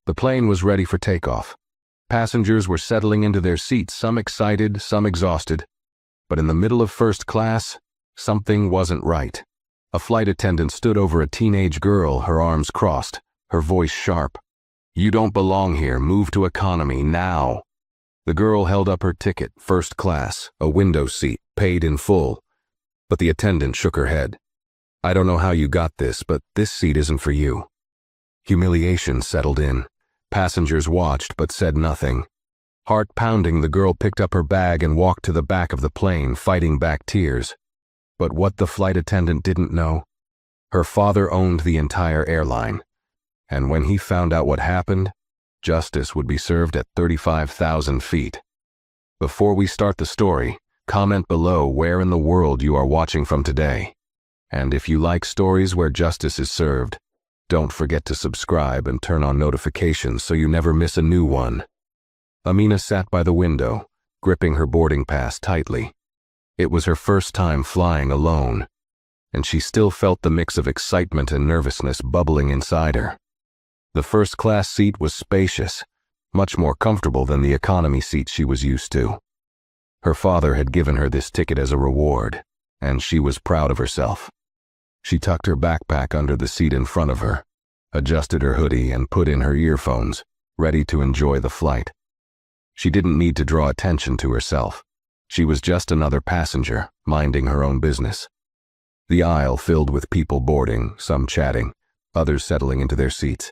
The plane was ready for takeoff. Passengers were settling into their seats, some excited, some exhausted. But in the middle of first class, something wasn't right. A flight attendant stood over a teenage girl, her arms crossed, her voice sharp. "You don't belong here. Move to economy now." The girl held up her ticket, first class, a window seat, paid in full. But the attendant shook her head. "I don't know how you got this, but this seat isn't for you." Humiliation settled in. Passengers watched but said nothing. Heart pounding, the girl picked up her bag and walked to the back of the plane, fighting back tears. But what the flight attendant didn't know, her father owned the entire airline. And when he found out what happened, justice would be served at 35,000 feet. Before we start the story, comment below where in the world you are watching from today. And if you like stories where justice is served, don't forget to subscribe and turn on notifications so you never miss a new one. Amina sat by the window, gripping her boarding pass tightly. It was her first time flying alone, and she still felt the mix of excitement and nervousness bubbling inside her. The first-class seat was spacious, much more comfortable than the economy seat she was used to. Her father had given her this ticket as a reward, and she was proud of herself. She tucked her backpack under the seat in front of her, adjusted her hoodie, and put in her earphones, ready to enjoy the flight. She didn't need to draw attention to herself. She was just another passenger, minding her own business. The aisle filled with people boarding, some chatting, others settling into their seats.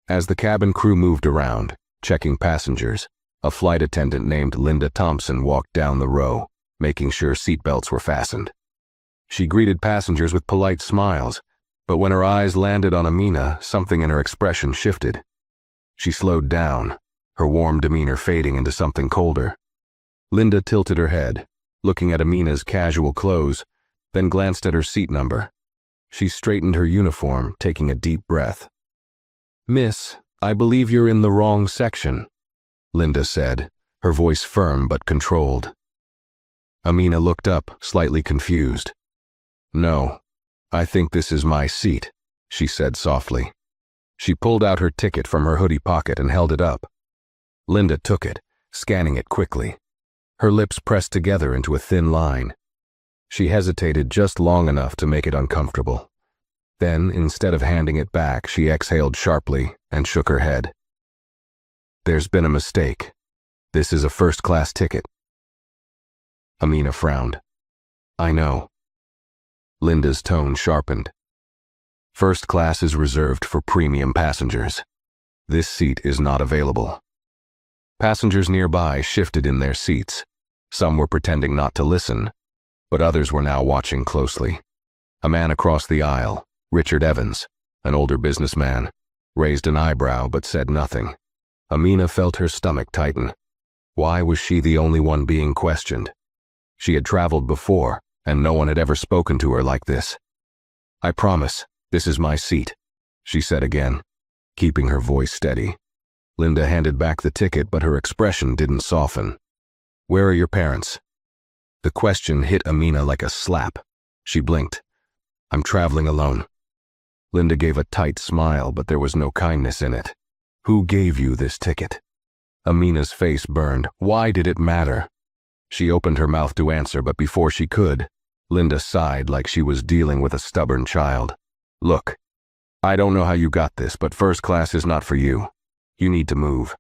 As the cabin crew moved around, checking passengers, a flight attendant named Linda Thompson walked down the row, making sure seatbelts were fastened. She greeted passengers with polite smiles, but when her eyes landed on Amina, something in her expression shifted. She slowed down, her warm demeanor fading into something colder. Linda tilted her head, looking at Amina's casual clothes, then glanced at her seat number. She straightened her uniform, taking a deep breath. "Miss, I believe you're in the wrong section," Linda said, her voice firm but controlled. Amina looked up, slightly confused. "No, I think this is my seat," she said softly. She pulled out her ticket from her hoodie pocket and held it up. Linda took it, scanning it quickly. Her lips pressed together into a thin line. She hesitated just long enough to make it uncomfortable. Then, instead of handing it back, she exhaled sharply and shook her head. "There's been a mistake. This is a first-class ticket." Amina frowned. "I know." Linda's tone sharpened. "First class is reserved for premium passengers. This seat is not available." Passengers nearby shifted in their seats. Some were pretending not to listen, but others were now watching closely. A man across the aisle, Richard Evans, an older businessman, raised an eyebrow but said nothing. Amina felt her stomach tighten. Why was she the only one being questioned? She had traveled before, and no one had ever spoken to her like this. "I promise, this is my seat," she said again, keeping her voice steady. Linda handed back the ticket, but her expression didn't soften. "Where are your parents?" The question hit Amina like a slap. She blinked. "I'm traveling alone." Linda gave a tight smile, but there was no kindness in it. "Who gave you this ticket?" Amina's face burned. Why did it matter? She opened her mouth to answer, but before she could, Linda sighed like she was dealing with a stubborn child. "Look, I don't know how you got this, but first class is not for you. You need to move."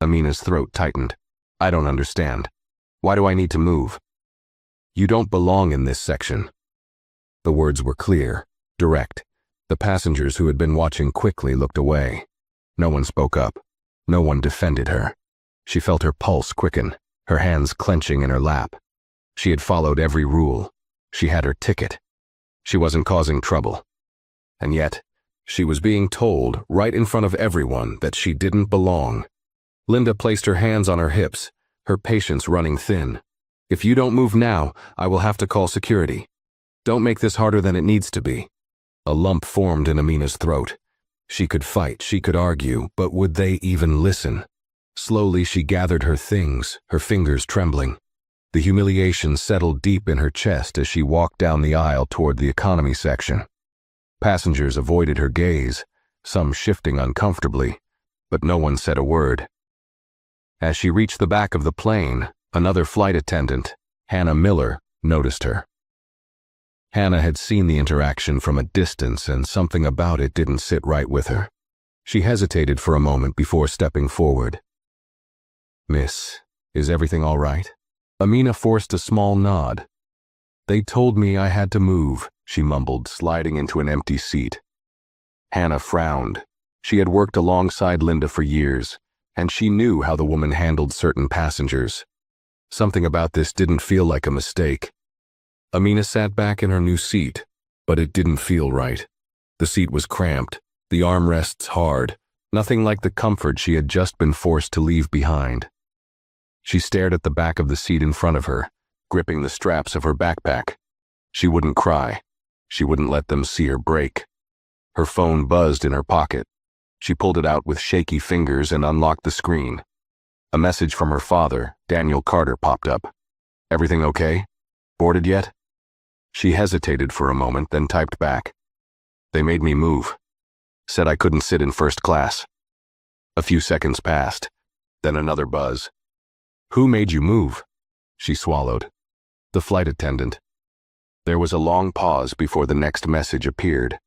Amina's throat tightened. "I don't understand. Why do I need to move?" "You don't belong in this section." The words were clear, direct. The passengers who had been watching quickly looked away. No one spoke up. No one defended her. She felt her pulse quicken, her hands clenching in her lap. She had followed every rule. She had her ticket. She wasn't causing trouble. And yet, she was being told, right in front of everyone, that she didn't belong. Linda placed her hands on her hips, her patience running thin. "If you don't move now, I will have to call security. Don't make this harder than it needs to be." A lump formed in Amina's throat. She could fight, she could argue, but would they even listen? Slowly she gathered her things, her fingers trembling. The humiliation settled deep in her chest as she walked down the aisle toward the economy section. Passengers avoided her gaze, some shifting uncomfortably, but no one said a word. As she reached the back of the plane, another flight attendant, Hannah Miller, noticed her. Hannah had seen the interaction from a distance, and something about it didn't sit right with her. She hesitated for a moment before stepping forward. "Miss, is everything all right?" Amina forced a small nod. "They told me I had to move," she mumbled, sliding into an empty seat. Hannah frowned. She had worked alongside Linda for years, and she knew how the woman handled certain passengers. Something about this didn't feel like a mistake. Amina sat back in her new seat, but it didn't feel right. The seat was cramped, the armrests hard, nothing like the comfort she had just been forced to leave behind. She stared at the back of the seat in front of her, gripping the straps of her backpack. She wouldn't cry. She wouldn't let them see her break. Her phone buzzed in her pocket. She pulled it out with shaky fingers and unlocked the screen. A message from her father, Daniel Carter, popped up. "Everything okay? Boarded yet?" She hesitated for a moment, then typed back. "They made me move. Said I couldn't sit in first class." A few seconds passed, then another buzz. "Who made you move?" She swallowed. "The flight attendant." There was a long pause before the next message appeared.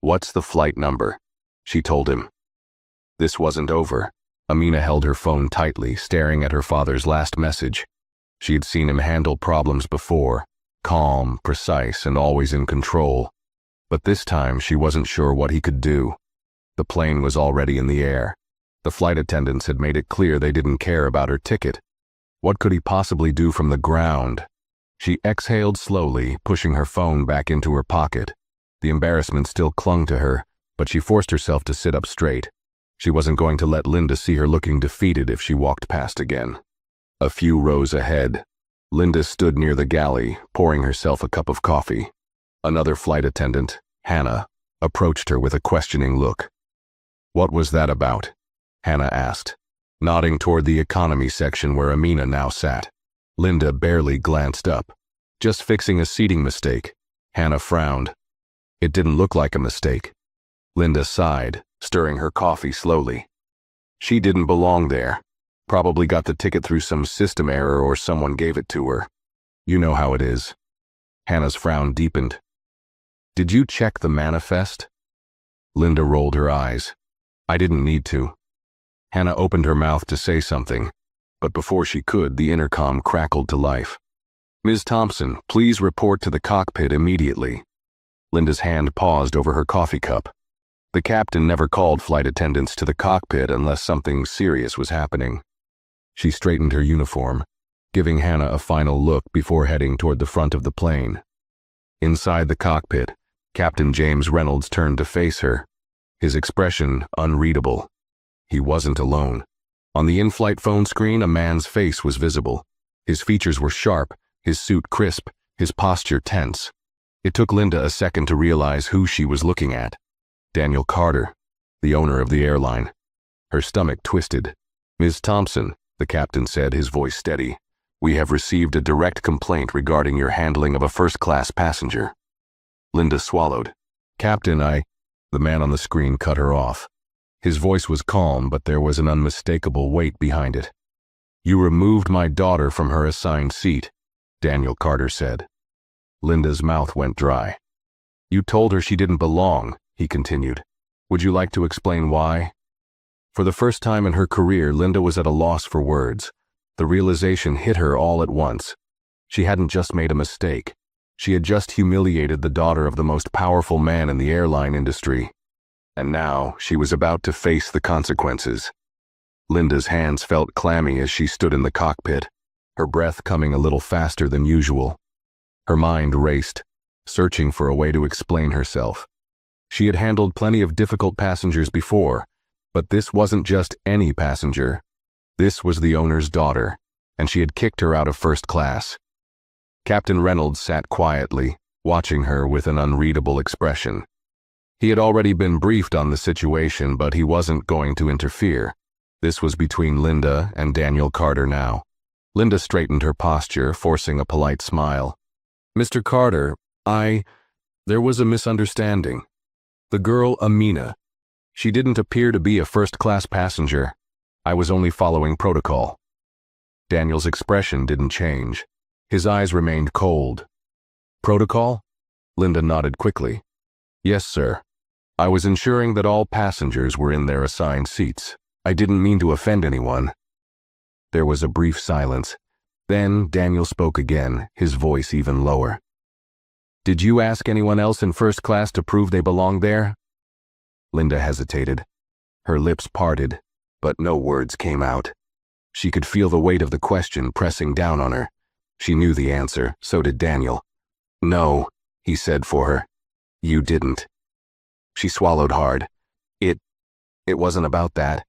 "What's the flight number?" She told him. This wasn't over. Amina held her phone tightly, staring at her father's last message. She had seen him handle problems before, calm, precise, and always in control. But this time she wasn't sure what he could do. The plane was already in the air. The flight attendants had made it clear they didn't care about her ticket. What could he possibly do from the ground? She exhaled slowly, pushing her phone back into her pocket. The embarrassment still clung to her, but she forced herself to sit up straight. She wasn't going to let Linda see her looking defeated if she walked past again. A few rows ahead, Linda stood near the galley, pouring herself a cup of coffee. Another flight attendant, Hannah, approached her with a questioning look. "What was that about?" Hannah asked, nodding toward the economy section where Amina now sat. Linda barely glanced up. "Just fixing a seating mistake." Hannah frowned. "It didn't look like a mistake." Linda sighed, stirring her coffee slowly. She didn't belong there. Probably got the ticket through some system error or someone gave it to her. You know how it is. Hannah's frown deepened. "Did you check the manifest?" Linda rolled her eyes. "I didn't need to." Hannah opened her mouth to say something, but before she could, the intercom crackled to life. "Ms. Thompson, please report to the cockpit immediately." Linda's hand paused over her coffee cup. The captain never called flight attendants to the cockpit unless something serious was happening. She straightened her uniform, giving Hannah a final look before heading toward the front of the plane. Inside the cockpit, Captain James Reynolds turned to face her, his expression unreadable. He wasn't alone. On the in-flight phone screen, a man's face was visible. His features were sharp, his suit crisp, his posture tense. It took Linda a second to realize who she was looking at. Daniel Carter, the owner of the airline. Her stomach twisted. "Ms. Thompson," the captain said, his voice steady, "we have received a direct complaint regarding your handling of a first-class passenger." Linda swallowed. "Captain, The man on the screen cut her off. His voice was calm, but there was an unmistakable weight behind it. "You removed my daughter from her assigned seat," Daniel Carter said. Linda's mouth went dry. "You told her she didn't belong," he continued. "Would you like to explain why?" For the first time in her career, Linda was at a loss for words. The realization hit her all at once. She hadn't just made a mistake. She had just humiliated the daughter of the most powerful man in the airline industry. And now she was about to face the consequences. Linda's hands felt clammy as she stood in the cockpit, her breath coming a little faster than usual. Her mind raced, searching for a way to explain herself. She had handled plenty of difficult passengers before, but this wasn't just any passenger. This was the owner's daughter, and she had kicked her out of first class. Captain Reynolds sat quietly, watching her with an unreadable expression. He had already been briefed on the situation, but he wasn't going to interfere. This was between Linda and Daniel Carter now. Linda straightened her posture, forcing a polite smile. "Mr. Carter, there was a misunderstanding. The girl, Amina, She didn't appear to be a first-class passenger. I was only following protocol. Daniel's expression didn't change. His eyes remained cold. Protocol? Linda nodded quickly. Yes, sir. I was ensuring that all passengers were in their assigned seats. I didn't mean to offend anyone. There was a brief silence. Then Daniel spoke again, his voice even lower. Did you ask anyone else in first class to prove they belonged there? Linda hesitated. Her lips parted, but no words came out. She could feel the weight of the question pressing down on her. She knew the answer, so did Daniel. No, he said for her. You didn't. She swallowed hard. It wasn't about that.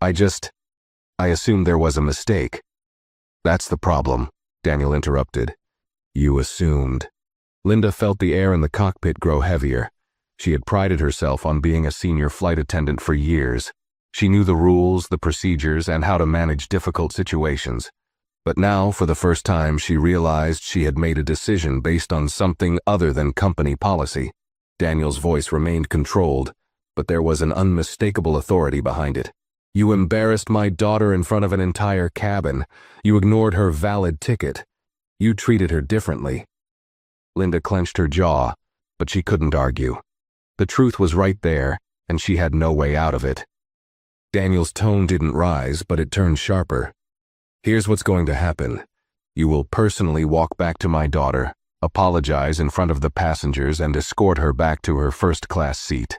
I assumed there was a mistake. That's the problem, Daniel interrupted. You assumed. Linda felt the air in the cockpit grow heavier. She had prided herself on being a senior flight attendant for years. She knew the rules, the procedures, and how to manage difficult situations. But now, for the first time, she realized she had made a decision based on something other than company policy. Daniel's voice remained controlled, but there was an unmistakable authority behind it. You embarrassed my daughter in front of an entire cabin. You ignored her valid ticket. You treated her differently. Linda clenched her jaw, but she couldn't argue. The truth was right there, and she had no way out of it. Daniel's tone didn't rise, but it turned sharper. Here's what's going to happen. You will personally walk back to my daughter, apologize in front of the passengers, and escort her back to her first-class seat.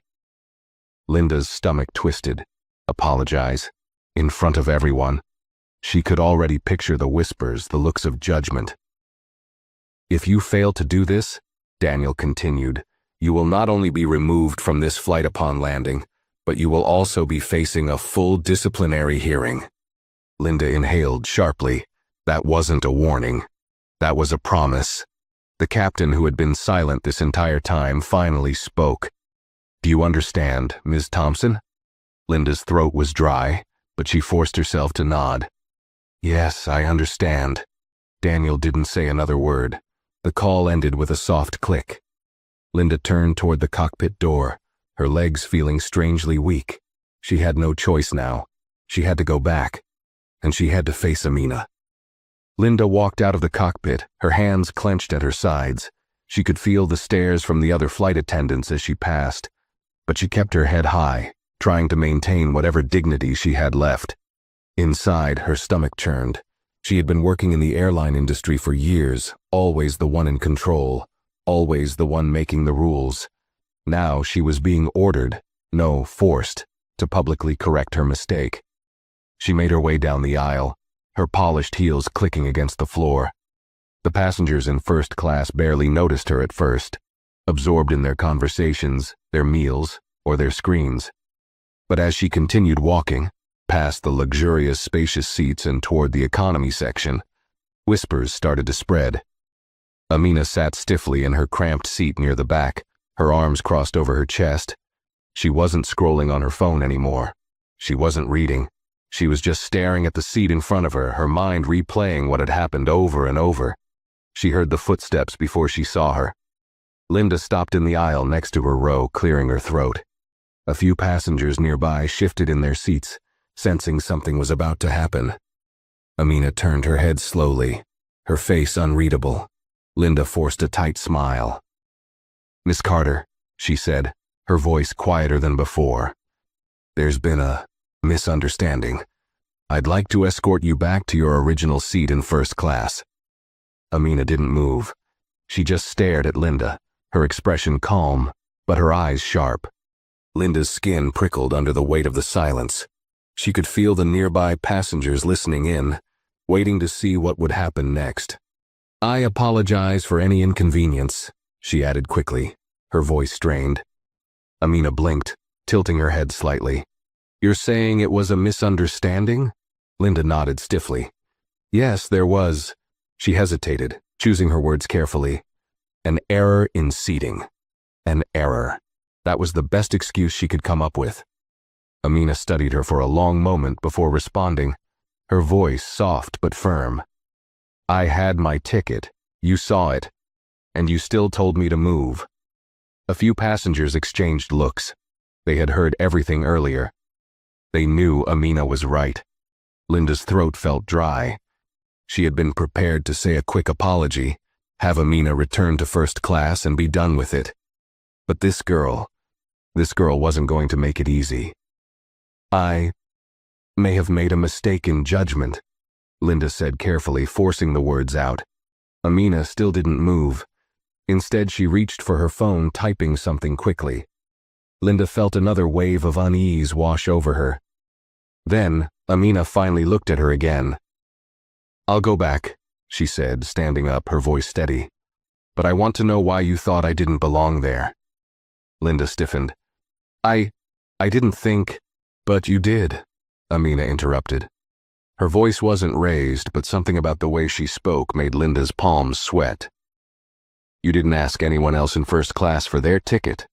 Linda's stomach twisted. Apologize? In front of everyone? She could already picture the whispers, the looks of judgment. If you fail to do this, Daniel continued, you will not only be removed from this flight upon landing, but you will also be facing a full disciplinary hearing. Linda inhaled sharply. That wasn't a warning. That was a promise. The captain, who had been silent this entire time, finally spoke. Do you understand, Ms. Thompson? Linda's throat was dry, but she forced herself to nod. Yes, I understand. Daniel didn't say another word. The call ended with a soft click. Linda turned toward the cockpit door, her legs feeling strangely weak. She had no choice now. She had to go back, and she had to face Amina. Linda walked out of the cockpit, her hands clenched at her sides. She could feel the stares from the other flight attendants as she passed, but she kept her head high, trying to maintain whatever dignity she had left. Inside, her stomach churned. She had been working in the airline industry for years, always the one in control, always the one making the rules. Now she was being ordered, no, forced, to publicly correct her mistake. She made her way down the aisle, her polished heels clicking against the floor. The passengers in first class barely noticed her at first, absorbed in their conversations, their meals, or their screens. But as she continued walking, past the luxurious, spacious seats and toward the economy section, whispers started to spread. Amina sat stiffly in her cramped seat near the back, her arms crossed over her chest. She wasn't scrolling on her phone anymore. She wasn't reading. She was just staring at the seat in front of her, her mind replaying what had happened over and over. She heard the footsteps before she saw her. Linda stopped in the aisle next to her row, clearing her throat. A few passengers nearby shifted in their seats, sensing something was about to happen. Amina turned her head slowly, her face unreadable. Linda forced a tight smile. Miss Carter, she said, her voice quieter than before. There's been a misunderstanding. I'd like to escort you back to your original seat in first class. Amina didn't move. She just stared at Linda, her expression calm, but her eyes sharp. Linda's skin prickled under the weight of the silence. She could feel the nearby passengers listening in, waiting to see what would happen next. I apologize for any inconvenience, she added quickly, her voice strained. Amina blinked, tilting her head slightly. You're saying it was a misunderstanding? Linda nodded stiffly. Yes, there was. She hesitated, choosing her words carefully. An error in seating. An error. That was the best excuse she could come up with. Amina studied her for a long moment before responding, her voice soft but firm. I had my ticket. You saw it. And you still told me to move. A few passengers exchanged looks. They had heard everything earlier. They knew Amina was right. Linda's throat felt dry. She had been prepared to say a quick apology, have Amina return to first class and be done with it. But this girl wasn't going to make it easy. I may have made a mistake in judgment, Linda said carefully, forcing the words out. Amina still didn't move. Instead, she reached for her phone, typing something quickly. Linda felt another wave of unease wash over her. Then, Amina finally looked at her again. "I'll go back," she said, standing up, her voice steady. "But I want to know why you thought I didn't belong there." Linda stiffened. I didn't think." "But you did," Amina interrupted. Her voice wasn't raised, but something about the way she spoke made Linda's palms sweat. "You didn't ask anyone else in first class for their ticket.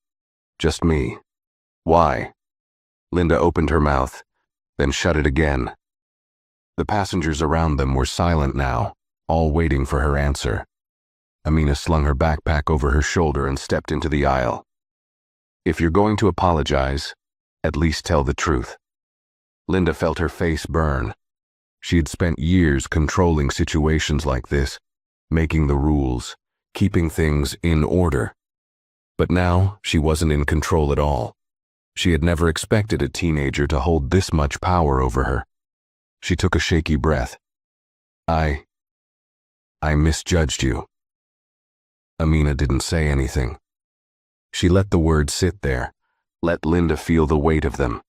Just me. Why?" Linda opened her mouth, then shut it again. The passengers around them were silent now, all waiting for her answer. Amina slung her backpack over her shoulder and stepped into the aisle. "If you're going to apologize, at least tell the truth." Linda felt her face burn. She had spent years controlling situations like this, making the rules, keeping things in order. But now she wasn't in control at all. She had never expected a teenager to hold this much power over her. She took a shaky breath. I misjudged you." Amina didn't say anything. She let the words sit there, let Linda feel the weight of them.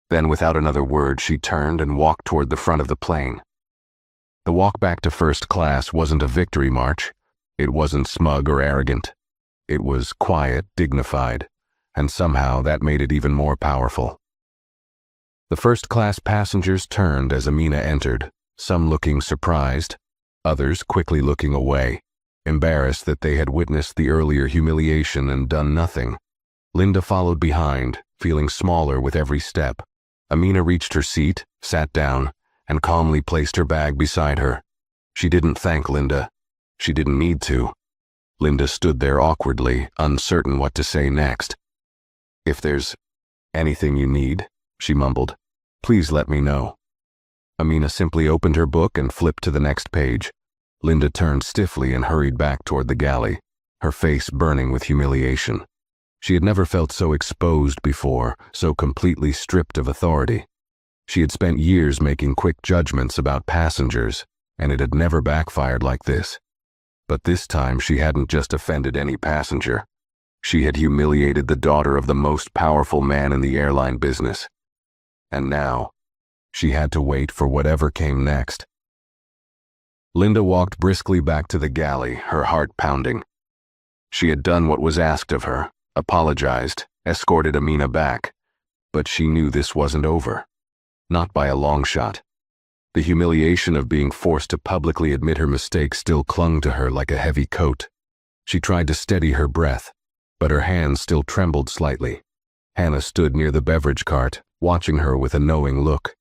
Then, without another word, she turned and walked toward the front of the plane. The walk back to first class wasn't a victory march. It wasn't smug or arrogant. It was quiet, dignified, and somehow that made it even more powerful. The first-class passengers turned as Amina entered, some looking surprised, others quickly looking away, embarrassed that they had witnessed the earlier humiliation and done nothing. Linda followed behind, feeling smaller with every step. Amina reached her seat, sat down, and calmly placed her bag beside her. She didn't thank Linda. She didn't need to. Linda stood there awkwardly, uncertain what to say next. "If there's anything you need," she mumbled, "please let me know." Amina simply opened her book and flipped to the next page. Linda turned stiffly and hurried back toward the galley, her face burning with humiliation. She had never felt so exposed before, so completely stripped of authority. She had spent years making quick judgments about passengers, and it had never backfired like this. But this time she hadn't just offended any passenger. She had humiliated the daughter of the most powerful man in the airline business. And now, she had to wait for whatever came next. Linda walked briskly back to the galley, her heart pounding. She had done what was asked of her, apologized, escorted Amina back. But she knew this wasn't over. Not by a long shot. The humiliation of being forced to publicly admit her mistake still clung to her like a heavy coat. She tried to steady her breath, but her hands still trembled slightly. Hannah stood near the beverage cart, watching her with a knowing look.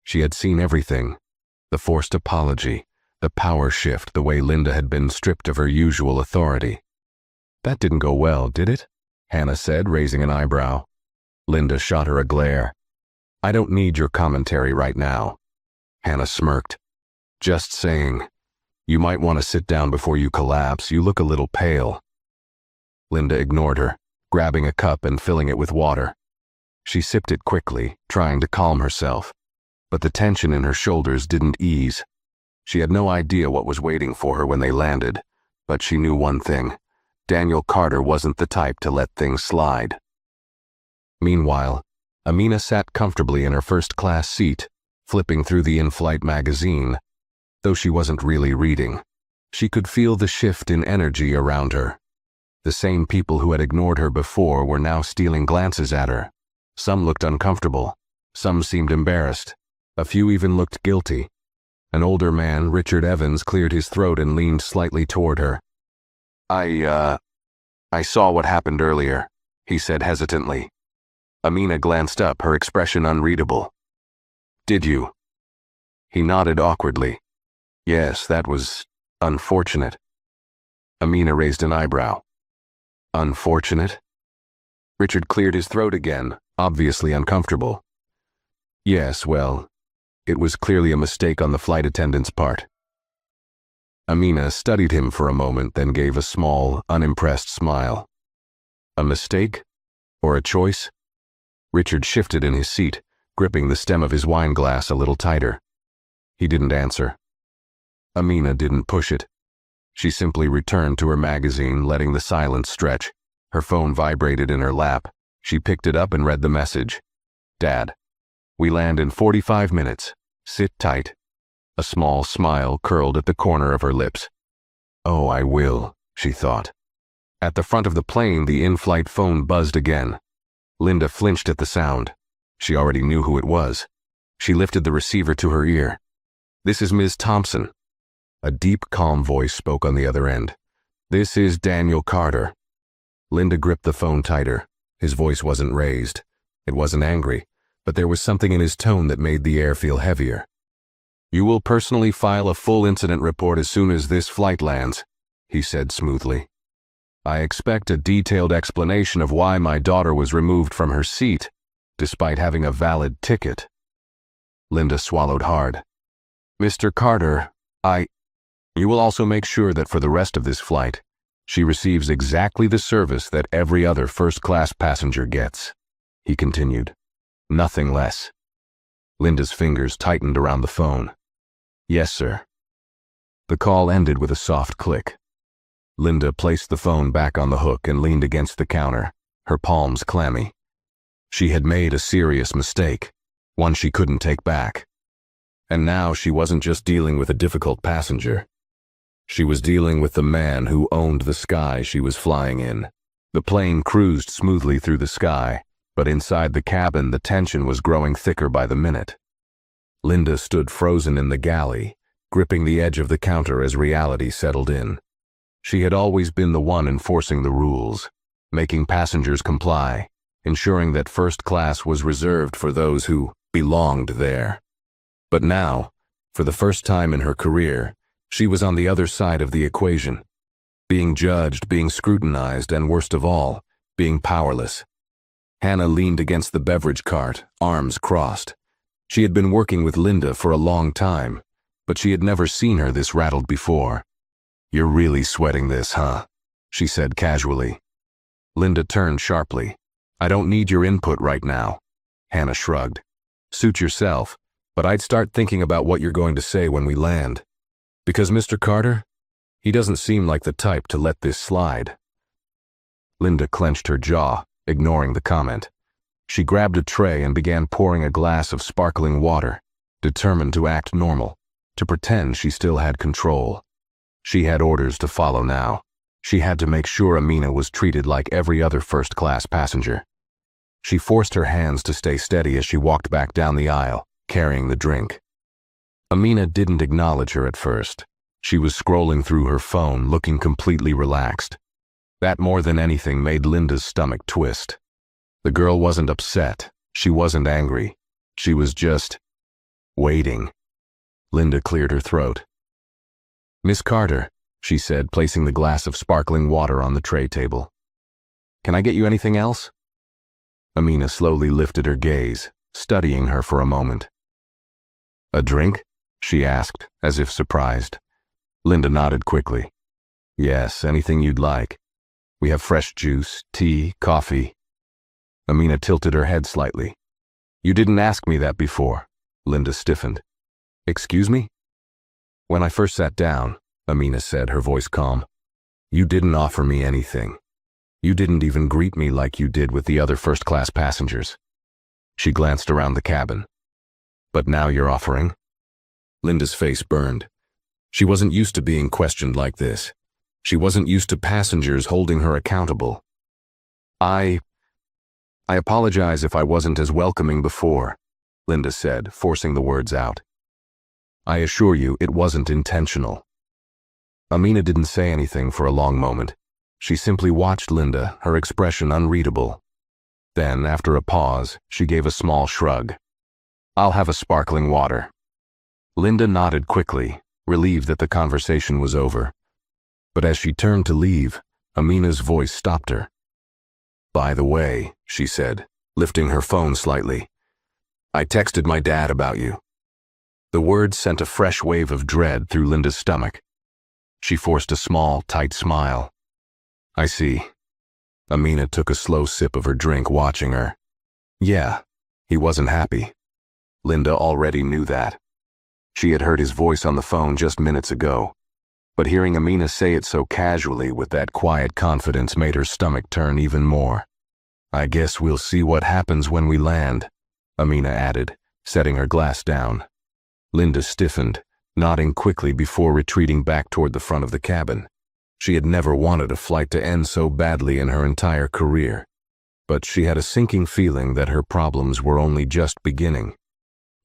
She had seen everything. The forced apology, the power shift, the way Linda had been stripped of her usual authority. "That didn't go well, did it?" Hannah said, raising an eyebrow. Linda shot her a glare. "I don't need your commentary right now." Hannah smirked. "Just saying. You might want to sit down before you collapse. You look a little pale." Linda ignored her, grabbing a cup and filling it with water. She sipped it quickly, trying to calm herself. But the tension in her shoulders didn't ease. She had no idea what was waiting for her when they landed, but she knew one thing. Daniel Carter wasn't the type to let things slide. Meanwhile, Amina sat comfortably in her first-class seat, flipping through the in-flight magazine. Though she wasn't really reading, she could feel the shift in energy around her. The same people who had ignored her before were now stealing glances at her. Some looked uncomfortable. Some seemed embarrassed. A few even looked guilty. An older man, Richard Evans, cleared his throat and leaned slightly toward her. I saw what happened earlier," he said hesitantly. Amina glanced up, her expression unreadable. "Did you?" He nodded awkwardly. "Yes, that was unfortunate." Amina raised an eyebrow. "Unfortunate?" Richard cleared his throat again, obviously uncomfortable. Yes, well, it was clearly a mistake on the flight attendant's part. Amina studied him for a moment, then gave a small, unimpressed smile. A mistake? Or a choice? Richard shifted in his seat, gripping the stem of his wine glass a little tighter. He didn't answer. Amina didn't push it. She simply returned to her magazine, letting the silence stretch. Her phone vibrated in her lap. She picked it up and read the message. Dad, we land in 45 minutes. Sit tight. A small smile curled at the corner of her lips. Oh, I will, she thought. At the front of the plane, the in-flight phone buzzed again. Linda flinched at the sound. She already knew who it was. She lifted the receiver to her ear. This is Ms. Thompson. A deep, calm voice spoke on the other end. This is Daniel Carter. Linda gripped the phone tighter. His voice wasn't raised. It wasn't angry, but there was something in his tone that made the air feel heavier. You will personally file a full incident report as soon as this flight lands, he said smoothly. I expect a detailed explanation of why my daughter was removed from her seat, despite having a valid ticket. Linda swallowed hard. Mr. Carter, You will also make sure that for the rest of this flight, she receives exactly the service that every other first-class passenger gets, he continued. Nothing less. Linda's fingers tightened around the phone. Yes, sir. The call ended with a soft click. Linda placed the phone back on the hook and leaned against the counter, her palms clammy. She had made a serious mistake, one she couldn't take back. And now she wasn't just dealing with a difficult passenger. She was dealing with the man who owned the sky she was flying in. The plane cruised smoothly through the sky, but inside the cabin the tension was growing thicker by the minute. Linda stood frozen in the galley, gripping the edge of the counter as reality settled in. She had always been the one enforcing the rules, making passengers comply, ensuring that first class was reserved for those who belonged there. But now, for the first time in her career, she was on the other side of the equation, being judged, being scrutinized, and worst of all, being powerless. Hannah leaned against the beverage cart, arms crossed. She had been working with Linda for a long time, but she had never seen her this rattled before. You're really sweating this, huh? She said casually. Linda turned sharply. I don't need your input right now. Hannah shrugged. Suit yourself, but I'd start thinking about what you're going to say when we land. Because Mr. Carter, he doesn't seem like the type to let this slide. Linda clenched her jaw, ignoring the comment. She grabbed a tray and began pouring a glass of sparkling water, determined to act normal, to pretend she still had control. She had orders to follow now. She had to make sure Amina was treated like every other first-class passenger. She forced her hands to stay steady as she walked back down the aisle, carrying the drink. Amina didn't acknowledge her at first. She was scrolling through her phone, looking completely relaxed. That more than anything made Linda's stomach twist. The girl wasn't upset. She wasn't angry. She was just waiting. Linda cleared her throat. Miss Carter, she said, placing the glass of sparkling water on the tray table. Can I get you anything else? Amina slowly lifted her gaze, studying her for a moment. A drink? She asked, as if surprised. Linda nodded quickly. Yes, anything you'd like. We have fresh juice, tea, coffee. Amina tilted her head slightly. You didn't ask me that before. Linda stiffened. Excuse me? When I first sat down, Amina said, her voice calm, you didn't offer me anything. You didn't even greet me like you did with the other first-class passengers. She glanced around the cabin. But now you're offering? Linda's face burned. She wasn't used to being questioned like this. She wasn't used to passengers holding her accountable. I apologize if I wasn't as welcoming before, Linda said, forcing the words out. I assure you it wasn't intentional. Amina didn't say anything for a long moment. She simply watched Linda, her expression unreadable. Then, after a pause, she gave a small shrug. I'll have a sparkling water. Linda nodded quickly, relieved that the conversation was over. But as she turned to leave, Amina's voice stopped her. By the way, she said, lifting her phone slightly. "I texted my dad about you." The words sent a fresh wave of dread through Linda's stomach. She forced a small, tight smile. "I see." Amina took a slow sip of her drink, watching her. Yeah, he wasn't happy. Linda already knew that. She had heard his voice on the phone just minutes ago, but hearing Amina say it so casually with that quiet confidence made her stomach turn even more. "I guess we'll see what happens when we land," Amina added, setting her glass down. Linda stiffened, nodding quickly before retreating back toward the front of the cabin. She had never wanted a flight to end so badly in her entire career, but she had a sinking feeling that her problems were only just beginning.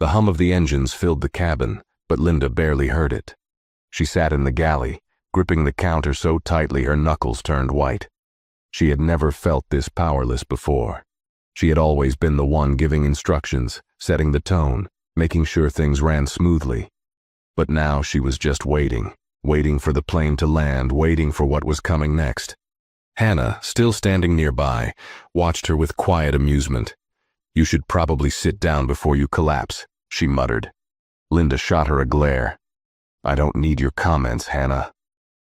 The hum of the engines filled the cabin, but Linda barely heard it. She sat in the galley, gripping the counter so tightly her knuckles turned white. She had never felt this powerless before. She had always been the one giving instructions, setting the tone, making sure things ran smoothly. But now she was just waiting for the plane to land, waiting for what was coming next. Hannah, still standing nearby, watched her with quiet amusement. "You should probably sit down before you collapse," she muttered. Linda shot her a glare. "I don't need your comments, Hannah."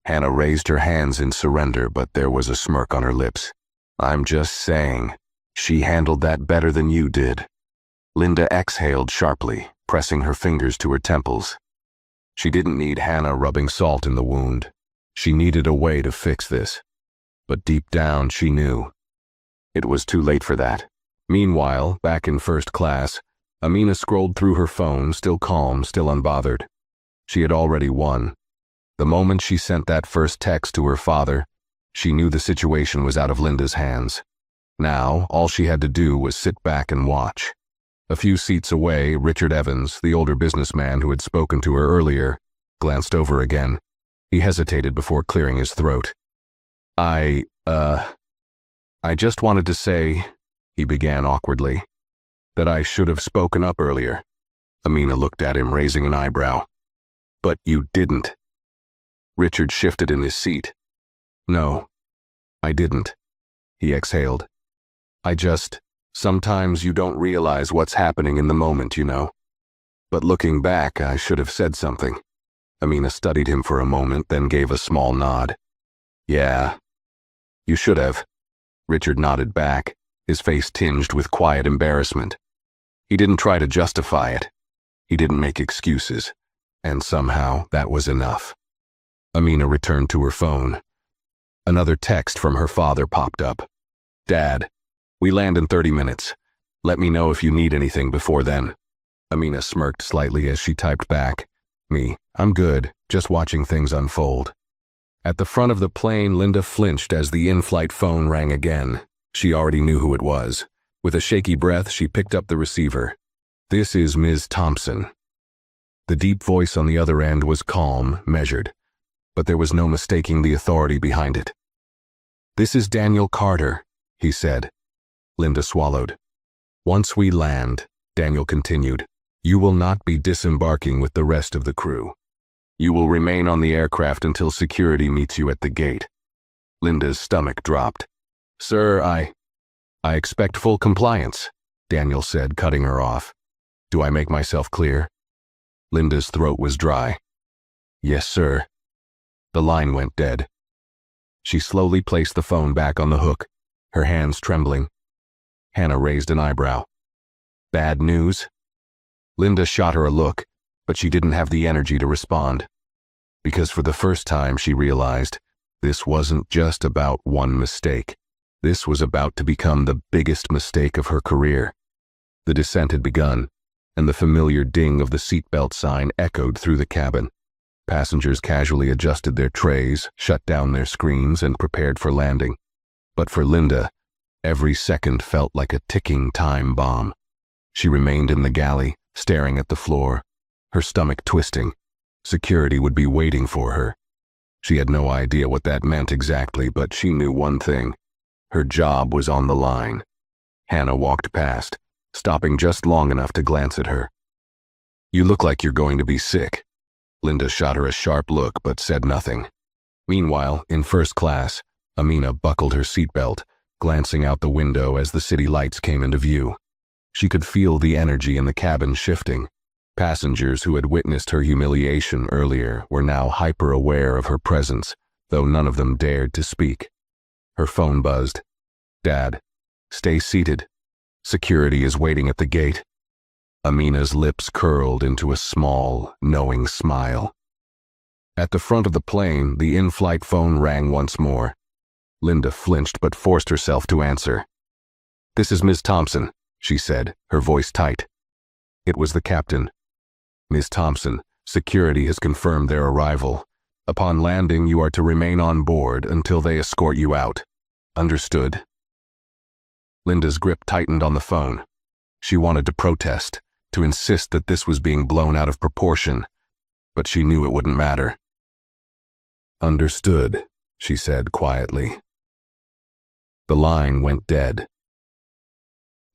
Hannah raised her hands in surrender, but there was a smirk on her lips. "I'm just saying, she handled that better than you did." Linda exhaled sharply, pressing her fingers to her temples. She didn't need Hannah rubbing salt in the wound. She needed a way to fix this. But deep down she knew it was too late for that. Meanwhile, back in first class, Amina scrolled through her phone, still calm, still unbothered. She had already won. The moment she sent that first text to her father, she knew the situation was out of Linda's hands. Now, all she had to do was sit back and watch. A few seats away, Richard Evans, the older businessman who had spoken to her earlier, glanced over again. He hesitated before clearing his throat. I just wanted to say," he began awkwardly, "that I should have spoken up earlier." Amina looked at him, raising an eyebrow. "But you didn't." Richard shifted in his seat. "No, I didn't," he exhaled. Sometimes you don't realize what's happening in the moment, you know. But looking back, I should have said something." Amina studied him for a moment, then gave a small nod. "Yeah, you should have." Richard nodded back, his face tinged with quiet embarrassment. He didn't try to justify it. He didn't make excuses. And somehow, that was enough. Amina returned to her phone. Another text from her father popped up. "Dad, we land in 30 minutes. Let me know if you need anything before then." Amina smirked slightly as she typed back, "I'm good, just watching things unfold." At the front of the plane, Linda flinched as the in-flight phone rang again. She already knew who it was. With a shaky breath, she picked up the receiver. "This is Ms. Thompson." The deep voice on the other end was calm, measured, but there was no mistaking the authority behind it. "This is Daniel Carter," he said. Linda swallowed. "Once we land," Daniel continued, "you will not be disembarking with the rest of the crew. You will remain on the aircraft until security meets you at the gate." Linda's stomach dropped. "Sir, I expect full compliance," Daniel said, cutting her off. "Do I make myself clear?" Linda's throat was dry. "Yes, sir." The line went dead. She slowly placed the phone back on the hook, her hands trembling. Hannah raised an eyebrow. "Bad news?" Linda shot her a look, but she didn't have the energy to respond. Because for the first time she realized this wasn't just about one mistake. This was about to become the biggest mistake of her career. The descent had begun, and the familiar ding of the seatbelt sign echoed through the cabin. Passengers casually adjusted their trays, shut down their screens, and prepared for landing. But for Linda, every second felt like a ticking time bomb. She remained in the galley, staring at the floor, her stomach twisting. Security would be waiting for her. She had no idea what that meant exactly, but she knew one thing. Her job was on the line. Hannah walked past, stopping just long enough to glance at her. "You look like you're going to be sick." Linda shot her a sharp look, but said nothing. Meanwhile, in first class, Amina buckled her seatbelt, glancing out the window as the city lights came into view. She could feel the energy in the cabin shifting. Passengers who had witnessed her humiliation earlier were now hyper-aware of her presence, though none of them dared to speak. Her phone buzzed. "Dad, stay seated. Security is waiting at the gate." Amina's lips curled into a small, knowing smile. At the front of the plane, the in-flight phone rang once more. Linda flinched but forced herself to answer. "This is Ms. Thompson," she said, her voice tight. It was the captain. "Ms. Thompson, security has confirmed their arrival. Upon landing, you are to remain on board until they escort you out. Understood?" Linda's grip tightened on the phone. She wanted to protest, to insist that this was being blown out of proportion, but she knew it wouldn't matter. "Understood," she said quietly. The line went dead.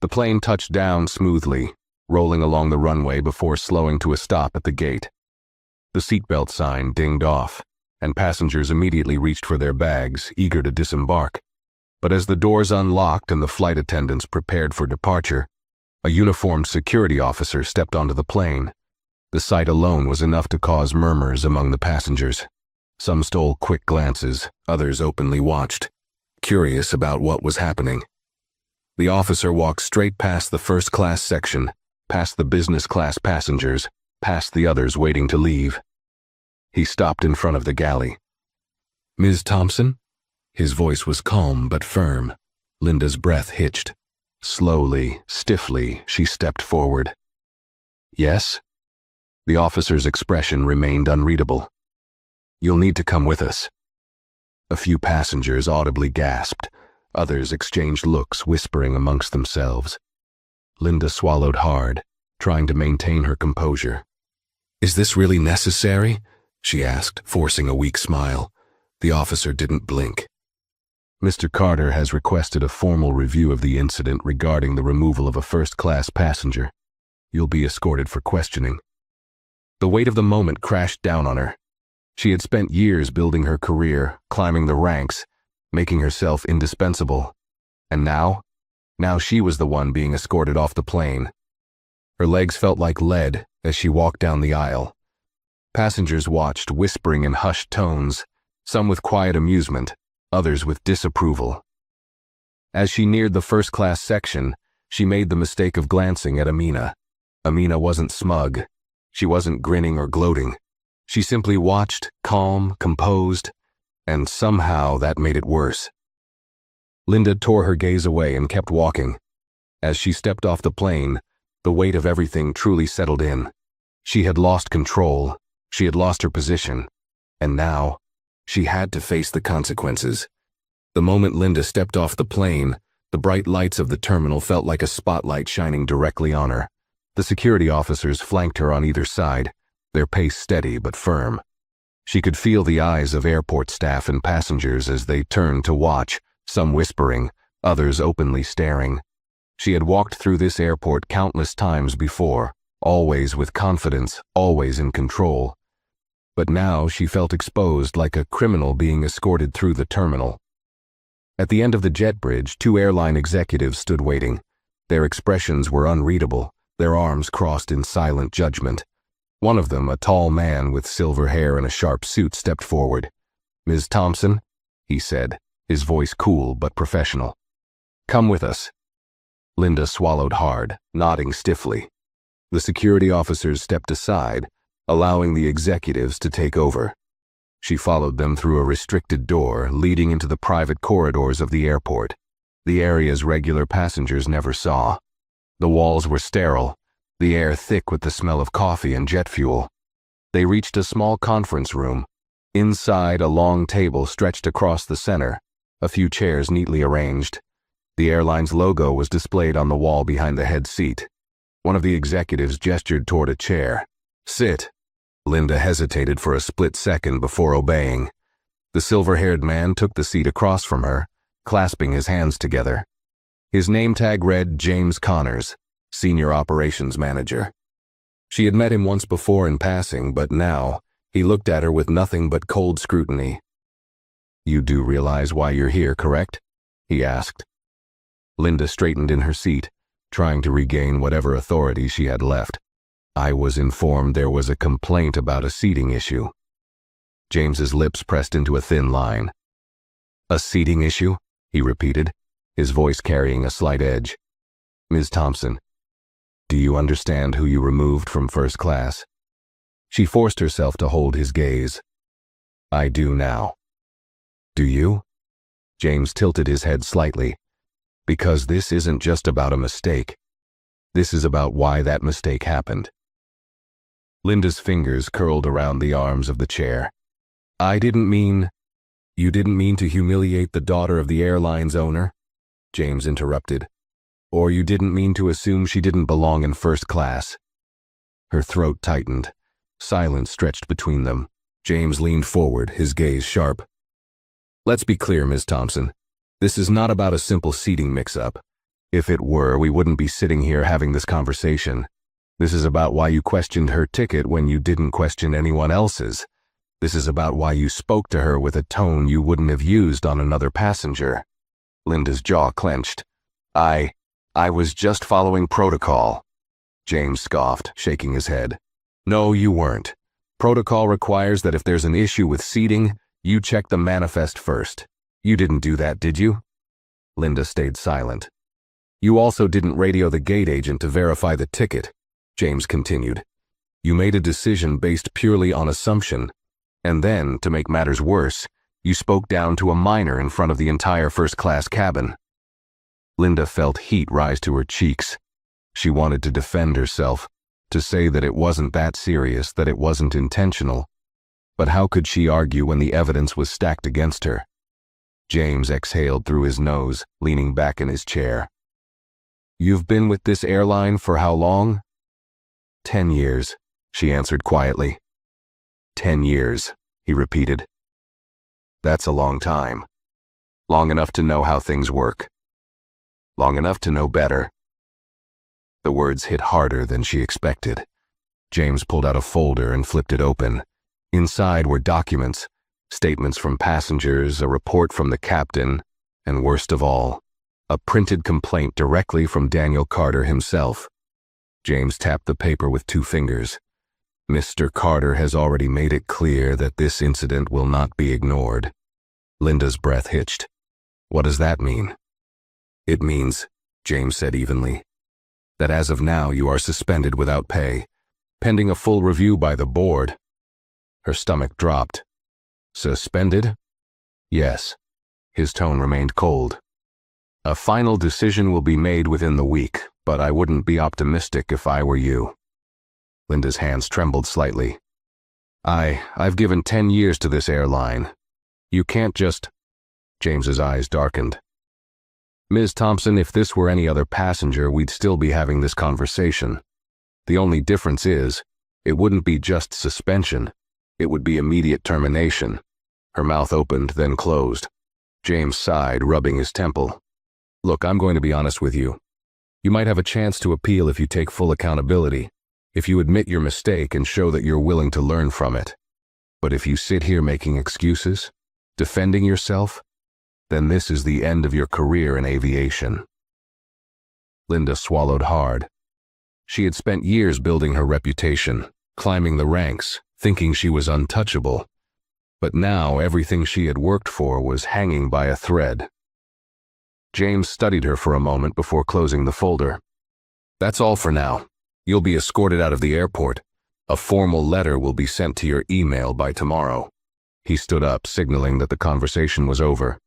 The plane touched down smoothly, rolling along the runway before slowing to a stop at the gate. The seatbelt sign dinged off, and passengers immediately reached for their bags, eager to disembark. But as the doors unlocked and the flight attendants prepared for departure, a uniformed security officer stepped onto the plane. The sight alone was enough to cause murmurs among the passengers. Some stole quick glances, others openly watched, curious about what was happening. The officer walked straight past the first-class section, past the business-class passengers, past the others waiting to leave. He stopped in front of the galley. "Ms. Thompson?" His voice was calm but firm. Linda's breath hitched. Slowly, stiffly, she stepped forward. "Yes?" The officer's expression remained unreadable. "You'll need to come with us." A few passengers audibly gasped. Others exchanged looks, whispering amongst themselves. Linda swallowed hard, trying to maintain her composure. "Is this really necessary?" she asked, forcing a weak smile. The officer didn't blink. "Mr. Carter has requested a formal review of the incident regarding the removal of a first-class passenger. You'll be escorted for questioning." The weight of the moment crashed down on her. She had spent years building her career, climbing the ranks, making herself indispensable. And now she was the one being escorted off the plane. Her legs felt like lead as she walked down the aisle. Passengers watched, whispering in hushed tones, some with quiet amusement, others with disapproval. As she neared the first-class section, she made the mistake of glancing at Amina. Amina wasn't smug. She wasn't grinning or gloating. She simply watched, calm, composed, and somehow that made it worse. Linda tore her gaze away and kept walking. As she stepped off the plane, the weight of everything truly settled in. She had lost control. She had lost her position. And now, she had to face the consequences. The moment Linda stepped off the plane, the bright lights of the terminal felt like a spotlight shining directly on her. The security officers flanked her on either side, their pace steady but firm. She could feel the eyes of airport staff and passengers as they turned to watch, some whispering, others openly staring. She had walked through this airport countless times before, always with confidence, always in control. But now she felt exposed like a criminal being escorted through the terminal. At the end of the jet bridge, two airline executives stood waiting. Their expressions were unreadable, their arms crossed in silent judgment. One of them, a tall man with silver hair and a sharp suit, stepped forward. "Ms. Thompson," he said, his voice cool but professional. "Come with us." Linda swallowed hard, nodding stiffly. The security officers stepped aside, allowing the executives to take over. She followed them through a restricted door leading into the private corridors of the airport, the areas regular passengers never saw. The walls were sterile, the air thick with the smell of coffee and jet fuel. They reached a small conference room. Inside, a long table stretched across the center, a few chairs neatly arranged. The airline's logo was displayed on the wall behind the head seat. One of the executives gestured toward a chair. "Sit." Linda hesitated for a split second before obeying. The silver-haired man took the seat across from her, clasping his hands together. His name tag read James Connors, Senior Operations Manager. She had met him once before in passing, but now he looked at her with nothing but cold scrutiny. "You do realize why you're here, correct?" he asked, Linda straightened in her seat, trying to regain whatever authority she had left. I was informed there was a complaint about a seating issue. James's lips pressed into a thin line. A seating issue? He repeated, his voice carrying a slight edge. Ms. Thompson, do you understand who you removed from first class? She forced herself to hold his gaze. I do now. Do you? James tilted his head slightly. Because this isn't just about a mistake. This is about why that mistake happened. Linda's fingers curled around the arms of the chair. You didn't mean to humiliate the daughter of the airline's owner? James interrupted. Or you didn't mean to assume she didn't belong in first class? Her throat tightened. Silence stretched between them. James leaned forward, his gaze sharp. Let's be clear, Ms. Thompson. This is not about a simple seating mix-up. If it were, we wouldn't be sitting here having this conversation. This is about why you questioned her ticket when you didn't question anyone else's. This is about why you spoke to her with a tone you wouldn't have used on another passenger. Linda's jaw clenched. I was just following protocol. James scoffed, shaking his head. No, you weren't. Protocol requires that if there's an issue with seating, you check the manifest first. You didn't do that, did you? Linda stayed silent. You also didn't radio the gate agent to verify the ticket, James continued. You made a decision based purely on assumption, and then, to make matters worse, you spoke down to a minor in front of the entire first-class cabin. Linda felt heat rise to her cheeks. She wanted to defend herself, to say that it wasn't that serious, that it wasn't intentional. But how could she argue when the evidence was stacked against her? James exhaled through his nose, leaning back in his chair. You've been with this airline for how long? 10 years, she answered quietly. 10 years, he repeated. That's a long time. Long enough to know how things work. Long enough to know better. The words hit harder than she expected. James pulled out a folder and flipped it open. Inside were documents, statements from passengers, a report from the captain, and worst of all, a printed complaint directly from Daniel Carter himself. James tapped the paper with 2 fingers. Mr. Carter has already made it clear that this incident will not be ignored. Linda's breath hitched. What does that mean? It means, James said evenly, that as of now you are suspended without pay, pending a full review by the board. Her stomach dropped. Suspended? Yes. His tone remained cold. A final decision will be made within the week, but I wouldn't be optimistic if I were you. Linda's hands trembled slightly. I've given 10 years to this airline. You can't just... James's eyes darkened. Ms. Thompson, if this were any other passenger, we'd still be having this conversation. The only difference is, it wouldn't be just suspension. It would be immediate termination. Her mouth opened, then closed. James sighed, rubbing his temple. Look, I'm going to be honest with you. You might have a chance to appeal if you take full accountability, if you admit your mistake and show that you're willing to learn from it. But if you sit here making excuses, defending yourself, then this is the end of your career in aviation. Linda swallowed hard. She had spent years building her reputation, climbing the ranks, thinking she was untouchable. But now everything she had worked for was hanging by a thread. James studied her for a moment before closing the folder. That's all for now. You'll be escorted out of the airport. A formal letter will be sent to your email by tomorrow. He stood up, signaling that the conversation was over.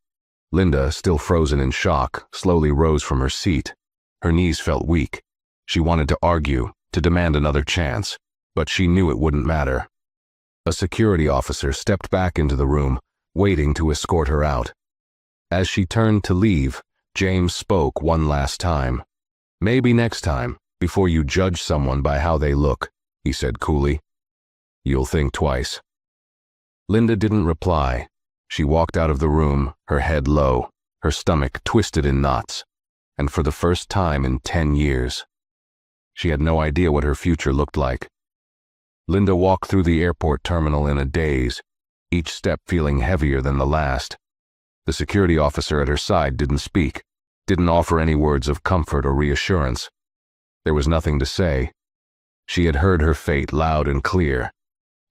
Linda, still frozen in shock, slowly rose from her seat. Her knees felt weak. She wanted to argue, to demand another chance, but she knew it wouldn't matter. A security officer stepped back into the room, waiting to escort her out. As she turned to leave, James spoke one last time. Maybe next time, before you judge someone by how they look, he said coolly. You'll think twice. Linda didn't reply. She walked out of the room, her head low, her stomach twisted in knots, and for the first time in 10 years. She had no idea what her future looked like. Linda walked through the airport terminal in a daze, each step feeling heavier than the last. The security officer at her side didn't speak. didn't offer any words of comfort or reassurance. There was nothing to say. She had heard her fate loud and clear,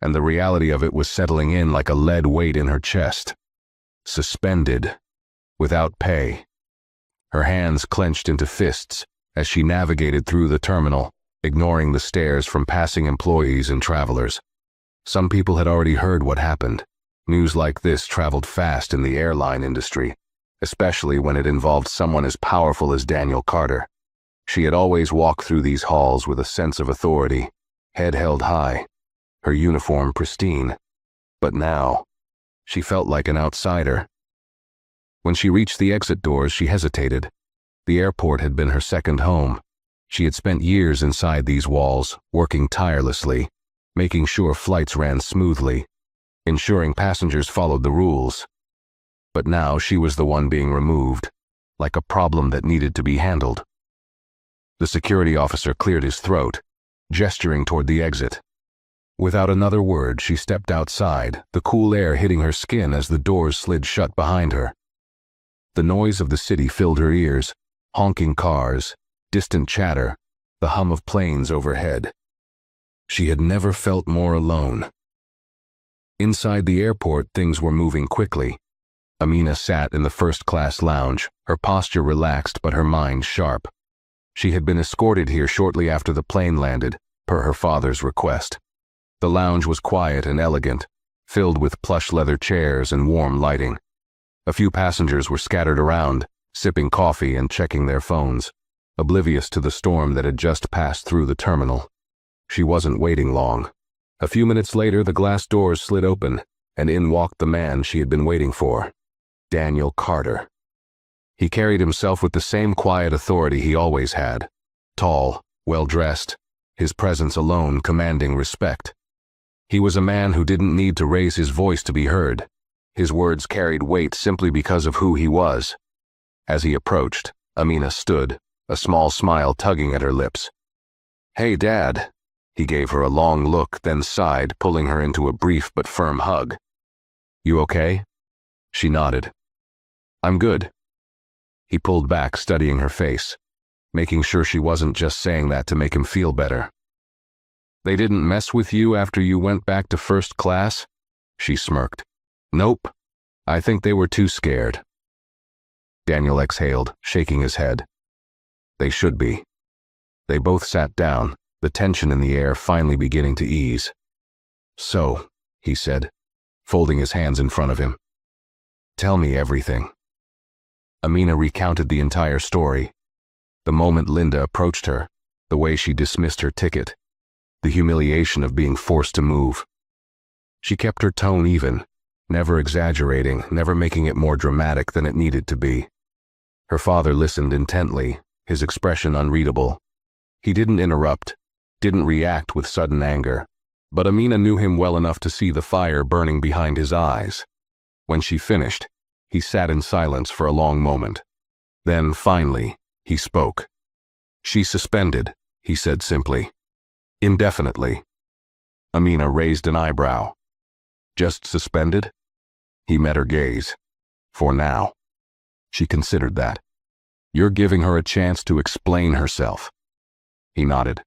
and the reality of it was settling in like a lead weight in her chest. Suspended, without pay. Her hands clenched into fists as she navigated through the terminal, ignoring the stares from passing employees and travelers. Some people had already heard what happened. News like this traveled fast in the airline industry, especially when it involved someone as powerful as Daniel Carter. She had always walked through these halls with a sense of authority, head held high, her uniform pristine. But now, she felt like an outsider. When she reached the exit doors, she hesitated. The airport had been her second home. She had spent years inside these walls, working tirelessly, making sure flights ran smoothly, ensuring passengers followed the rules. But now she was the one being removed, like a problem that needed to be handled. The security officer cleared his throat, gesturing toward the exit. Without another word, she stepped outside, the cool air hitting her skin as the doors slid shut behind her. The noise of the city filled her ears, honking cars, distant chatter, the hum of planes overhead. She had never felt more alone. Inside the airport, things were moving quickly. Amina sat in the first-class lounge, her posture relaxed but her mind sharp. She had been escorted here shortly after the plane landed, per her father's request. The lounge was quiet and elegant, filled with plush leather chairs and warm lighting. A few passengers were scattered around, sipping coffee and checking their phones, oblivious to the storm that had just passed through the terminal. She wasn't waiting long. A few minutes later, the glass doors slid open, and in walked the man she had been waiting for, Daniel Carter. He carried himself with the same quiet authority he always had. Tall, well-dressed, his presence alone commanding respect. He was a man who didn't need to raise his voice to be heard. His words carried weight simply because of who he was. As he approached, Amina stood, a small smile tugging at her lips. "Hey, Dad." He gave her a long look, then sighed, pulling her into a brief but firm hug. "You okay?" She nodded. "I'm good." He pulled back, studying her face, making sure she wasn't just saying that to make him feel better. "They didn't mess with you after you went back to first class?" She smirked. "Nope. I think they were too scared." Daniel exhaled, shaking his head. "They should be." They both sat down, the tension in the air finally beginning to ease. "So," he said, folding his hands in front of him. "Tell me everything." Amina recounted the entire story. The moment Linda approached her, the way she dismissed her ticket, the humiliation of being forced to move. She kept her tone even, never exaggerating, never making it more dramatic than it needed to be. Her father listened intently, his expression unreadable. He didn't interrupt, didn't react with sudden anger, but Amina knew him well enough to see the fire burning behind his eyes. When she finished, he sat in silence for a long moment. Then, finally, he spoke. "She's suspended," he said simply. "Indefinitely." Amina raised an eyebrow. "Just suspended?" He met her gaze. "For now." She considered that. "You're giving her a chance to explain herself." He nodded.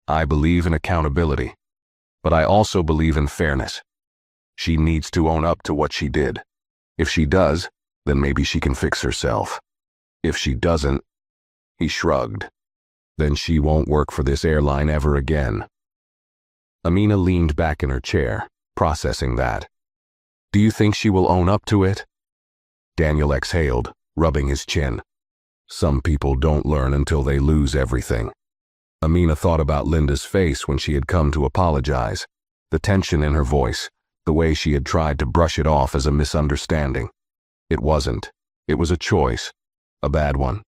"I believe in accountability, but I also believe in fairness. She needs to own up to what she did. If she does, then maybe she can fix herself. If she doesn't," he shrugged, "then she won't work for this airline ever again." Amina leaned back in her chair, processing that. "Do you think she will own up to it?" Daniel exhaled, rubbing his chin. "Some people don't learn until they lose everything." Amina thought about Linda's face when she had come to apologize, the tension in her voice, the way she had tried to brush it off as a misunderstanding. It wasn't. It was a choice, a bad one.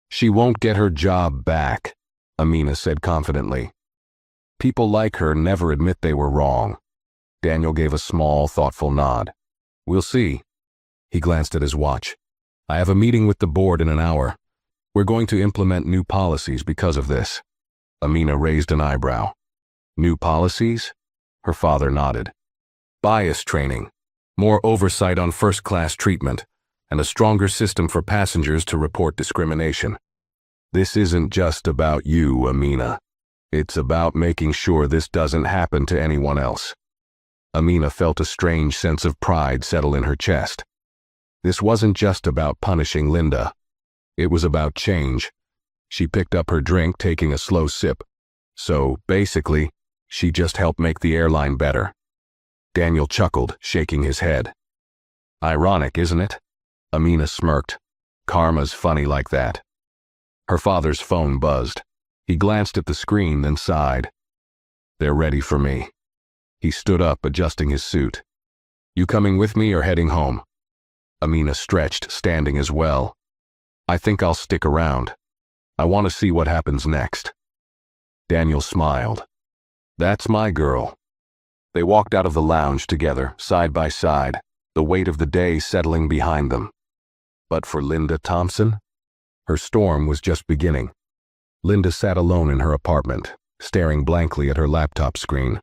"She won't get her job back," Amina said confidently. "People like her never admit they were wrong." Daniel gave a small, thoughtful nod. "We'll see." He glanced at his watch. "I have a meeting with the board in an hour. We're going to implement new policies because of this." Amina raised an eyebrow. "New policies?" Her father nodded. "Bias training, more oversight on first-class treatment, and a stronger system for passengers to report discrimination. This isn't just about you, Amina. It's about making sure this doesn't happen to anyone else. Amina felt a strange sense of pride settle in her chest. This wasn't just about punishing Linda. It was about change. She picked up her drink, taking a slow sip. So, basically, she just helped make the airline better. Daniel chuckled, shaking his head. Ironic, isn't it? Amina smirked. Karma's funny like that. Her father's phone buzzed. He glanced at the screen, then sighed. They're ready for me. He stood up, adjusting his suit. You coming with me or heading home? Amina stretched, standing as well. I think I'll stick around. I want to see what happens next. Daniel smiled. That's my girl. They walked out of the lounge together, side by side, the weight of the day settling behind them. But for Linda Thompson, her storm was just beginning. Linda sat alone in her apartment, staring blankly at her laptop screen.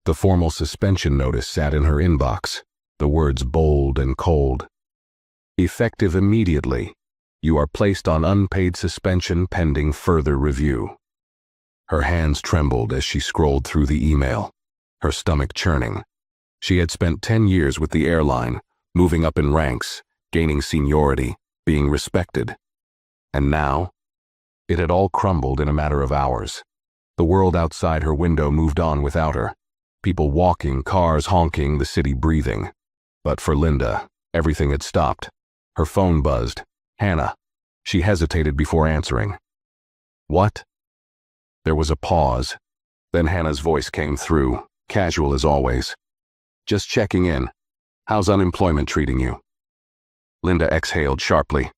The formal suspension notice sat in her inbox, the words bold and cold. Effective immediately. You are placed on unpaid suspension pending further review. Her hands trembled as she scrolled through the email, her stomach churning. She had spent 10 years with the airline, moving up in ranks, gaining seniority, being respected. And now, it had all crumbled in a matter of hours. The world outside her window moved on without her. People walking, cars honking, the city breathing. But for Linda, everything had stopped. Her phone buzzed. Hannah. She hesitated before answering. What? There was a pause. Then Hannah's voice came through, casual as always. Just checking in. How's unemployment treating you? Linda exhaled sharply.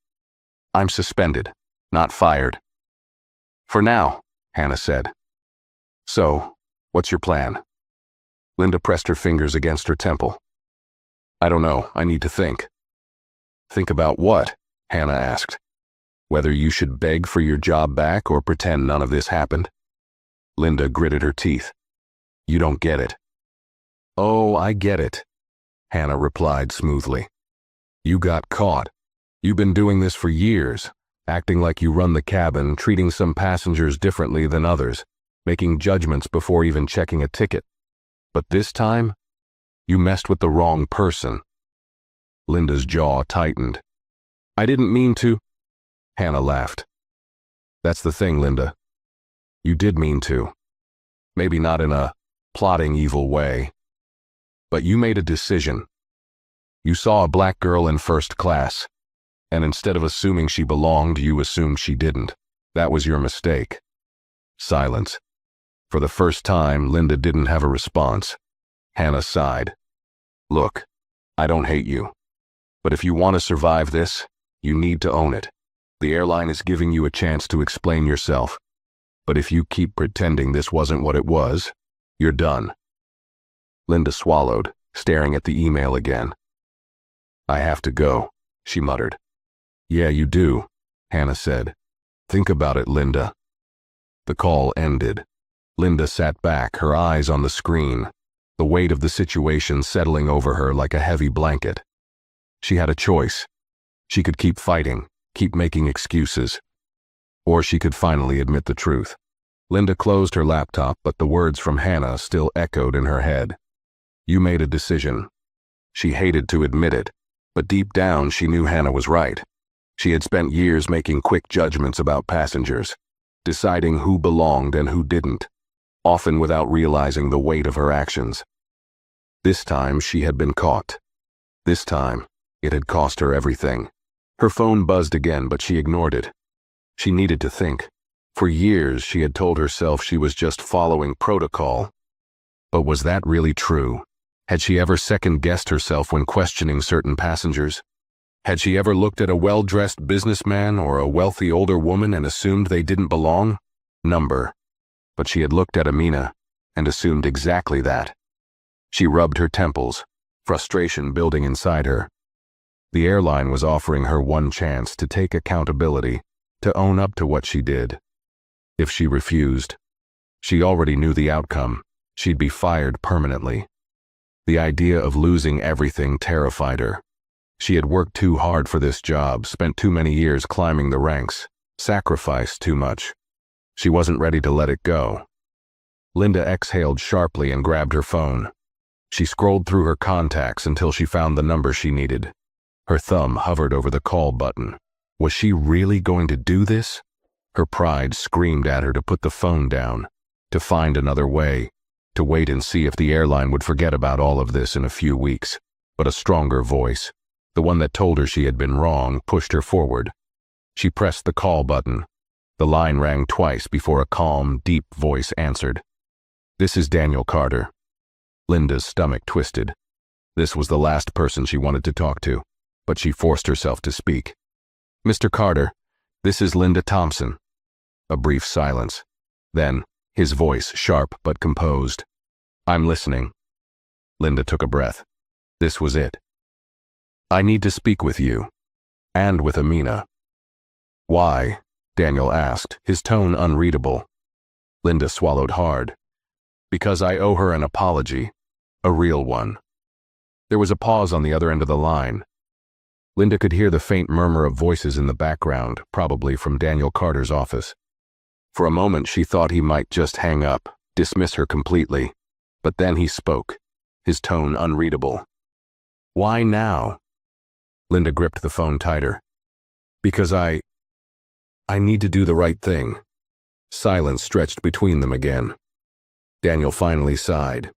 I'm suspended, not fired. For now, Hannah said. So, what's your plan? Linda pressed her fingers against her temple. I don't know, I need to think. Think about what? Hannah asked. Whether you should beg for your job back or pretend none of this happened? Linda gritted her teeth. You don't get it. Oh, I get it, Hannah replied smoothly. You got caught. You've been doing this for years, acting like you run the cabin, treating some passengers differently than others, making judgments before even checking a ticket. But this time, you messed with the wrong person. Linda's jaw tightened. I didn't mean to. Hannah laughed. That's the thing, Linda. You did mean to. Maybe not in a plotting evil way. But you made a decision. You saw a black girl in first class, and instead of assuming she belonged, you assumed she didn't. That was your mistake. Silence. For the first time, Linda didn't have a response. Hannah sighed. Look, I don't hate you. But if you want to survive this, you need to own it. The airline is giving you a chance to explain yourself. But if you keep pretending this wasn't what it was, you're done. Linda swallowed, staring at the email again. I have to go, she muttered. Yeah, you do, Hannah said. Think about it, Linda. The call ended. Linda sat back, her eyes on the screen, the weight of the situation settling over her like a heavy blanket. She had a choice. She could keep fighting, keep making excuses, or she could finally admit the truth. Linda closed her laptop, but the words from Hannah still echoed in her head. You made a decision. She hated to admit it, but deep down she knew Hannah was right. She had spent years making quick judgments about passengers, deciding who belonged and who didn't, often without realizing the weight of her actions. This time she had been caught. This time, it had cost her everything. Her phone buzzed again, but she ignored it. She needed to think. For years, she had told herself she was just following protocol. But was that really true? Had she ever second-guessed herself when questioning certain passengers? Had she ever looked at a well-dressed businessman or a wealthy older woman and assumed they didn't belong? Number. But she had looked at Amina and assumed exactly that. She rubbed her temples, frustration building inside her. The airline was offering her one chance to take accountability, to own up to what she did. If she refused, she already knew the outcome. She'd be fired permanently. The idea of losing everything terrified her. She had worked too hard for this job, spent too many years climbing the ranks, sacrificed too much. She wasn't ready to let it go. Linda exhaled sharply and grabbed her phone. She scrolled through her contacts until she found the number she needed. Her thumb hovered over the call button. Was she really going to do this? Her pride screamed at her to put the phone down, to find another way, to wait and see if the airline would forget about all of this in a few weeks. But a stronger voice, the one that told her she had been wrong, pushed her forward. She pressed the call button. The line rang twice before a calm, deep voice answered. "This is Daniel Carter." Linda's stomach twisted. This was the last person she wanted to talk to, but she forced herself to speak. "Mr. Carter, this is Linda Thompson." A brief silence. Then, his voice sharp but composed. "I'm listening." Linda took a breath. This was it. "I need to speak with you. And with Amina." "Why?" Daniel asked, his tone unreadable. Linda swallowed hard. "Because I owe her an apology. A real one." There was a pause on the other end of the line. Linda could hear the faint murmur of voices in the background, probably from Daniel Carter's office. For a moment she thought he might just hang up, dismiss her completely. But then he spoke, his tone unreadable. "Why now?" Linda gripped the phone tighter. "Because I need to do the right thing." Silence stretched between them again. Daniel finally sighed.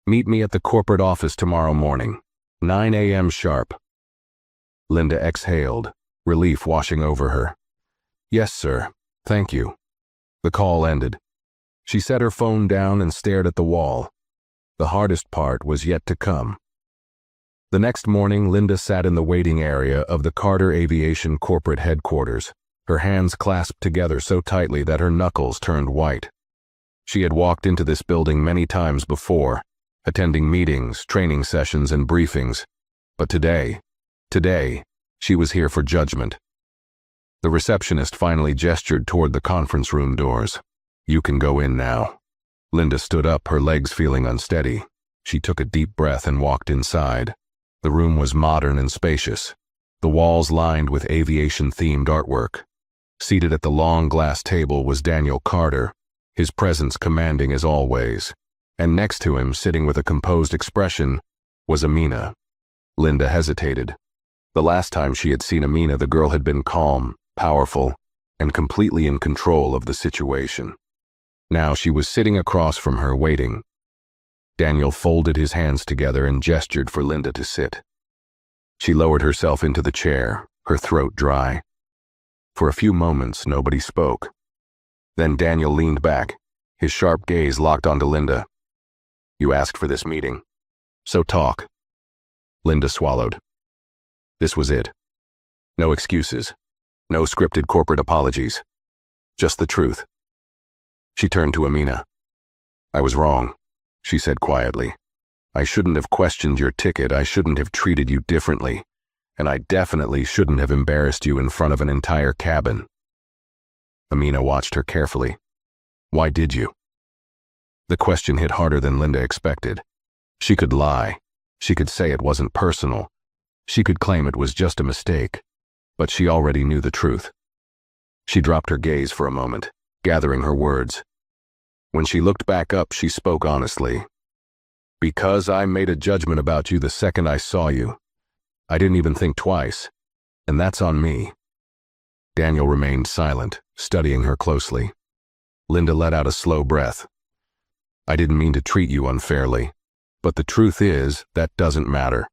"Meet me at the corporate office tomorrow morning, 9 a.m. sharp." Linda exhaled, relief washing over her. "Yes, sir. Thank you." The call ended. She set her phone down and stared at the wall. The hardest part was yet to come. The next morning, Linda sat in the waiting area of the Carter Aviation corporate headquarters, her hands clasped together so tightly that her knuckles turned white. She had walked into this building many times before, attending meetings, training sessions, and briefings. But today, she was here for judgment. The receptionist finally gestured toward the conference room doors. "You can go in now." Linda stood up, her legs feeling unsteady. She took a deep breath and walked inside. The room was modern and spacious, the walls lined with aviation-themed artwork. Seated at the long glass table was Daniel Carter, his presence commanding as always, and next to him, sitting with a composed expression, was Amina. Linda hesitated. The last time she had seen Amina, the girl had been calm, powerful, and completely in control of the situation. Now she was sitting across from her, waiting. Daniel folded his hands together and gestured for Linda to sit. She lowered herself into the chair, her throat dry. For a few moments, nobody spoke. Then Daniel leaned back, his sharp gaze locked onto Linda. "You asked for this meeting, so talk." Linda swallowed. This was it. No excuses, no scripted corporate apologies, just the truth. She turned to Amina. "I was wrong," she said quietly. "I shouldn't have questioned your ticket, I shouldn't have treated you differently, and I definitely shouldn't have embarrassed you in front of an entire cabin." Amina watched her carefully. "Why did you?" The question hit harder than Linda expected. She could lie. She could say it wasn't personal. She could claim it was just a mistake. But she already knew the truth. She dropped her gaze for a moment, gathering her words. When she looked back up, she spoke honestly. "Because I made a judgment about you the second I saw you. I didn't even think twice, and that's on me." Daniel remained silent, studying her closely. Linda let out a slow breath. "I didn't mean to treat you unfairly, but the truth is, that doesn't matter.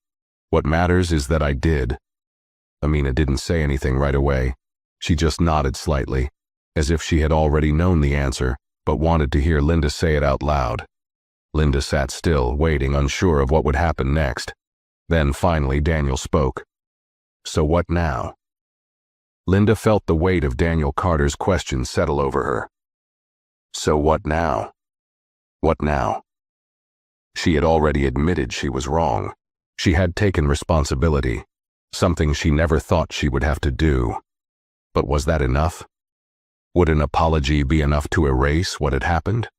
What matters is that I did." Amina didn't say anything right away. She just nodded slightly, as if she had already known the answer, but wanted to hear Linda say it out loud. Linda sat still, waiting, unsure of what would happen next. Then finally Daniel spoke. "So what now?" Linda felt the weight of Daniel Carter's question settle over her. So what now? What now? She had already admitted she was wrong. She had taken responsibility, something she never thought she would have to do. But was that enough? Would an apology be enough to erase what had happened?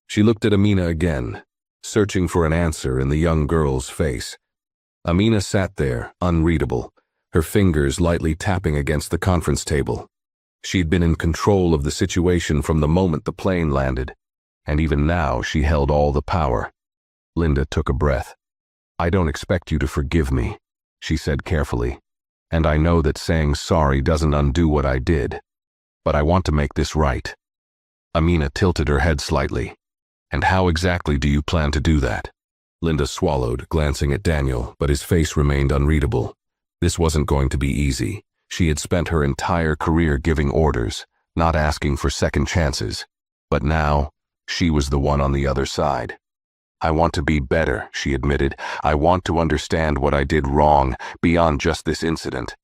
She looked at Amina again, searching for an answer in the young girl's face. Amina sat there, unreadable, her fingers lightly tapping against the conference table. She'd been in control of the situation from the moment the plane landed, and even now she held all the power. Linda took a breath. "I don't expect you to forgive me," she said carefully, "and I know that saying sorry doesn't undo what I did, but I want to make this right." Amina tilted her head slightly. "And how exactly do you plan to do that?" Linda swallowed, glancing at Daniel, but his face remained unreadable. This wasn't going to be easy. She had spent her entire career giving orders, not asking for second chances. But now, she was the one on the other side. "I want to be better," she admitted. "I want to understand what I did wrong, beyond just this incident.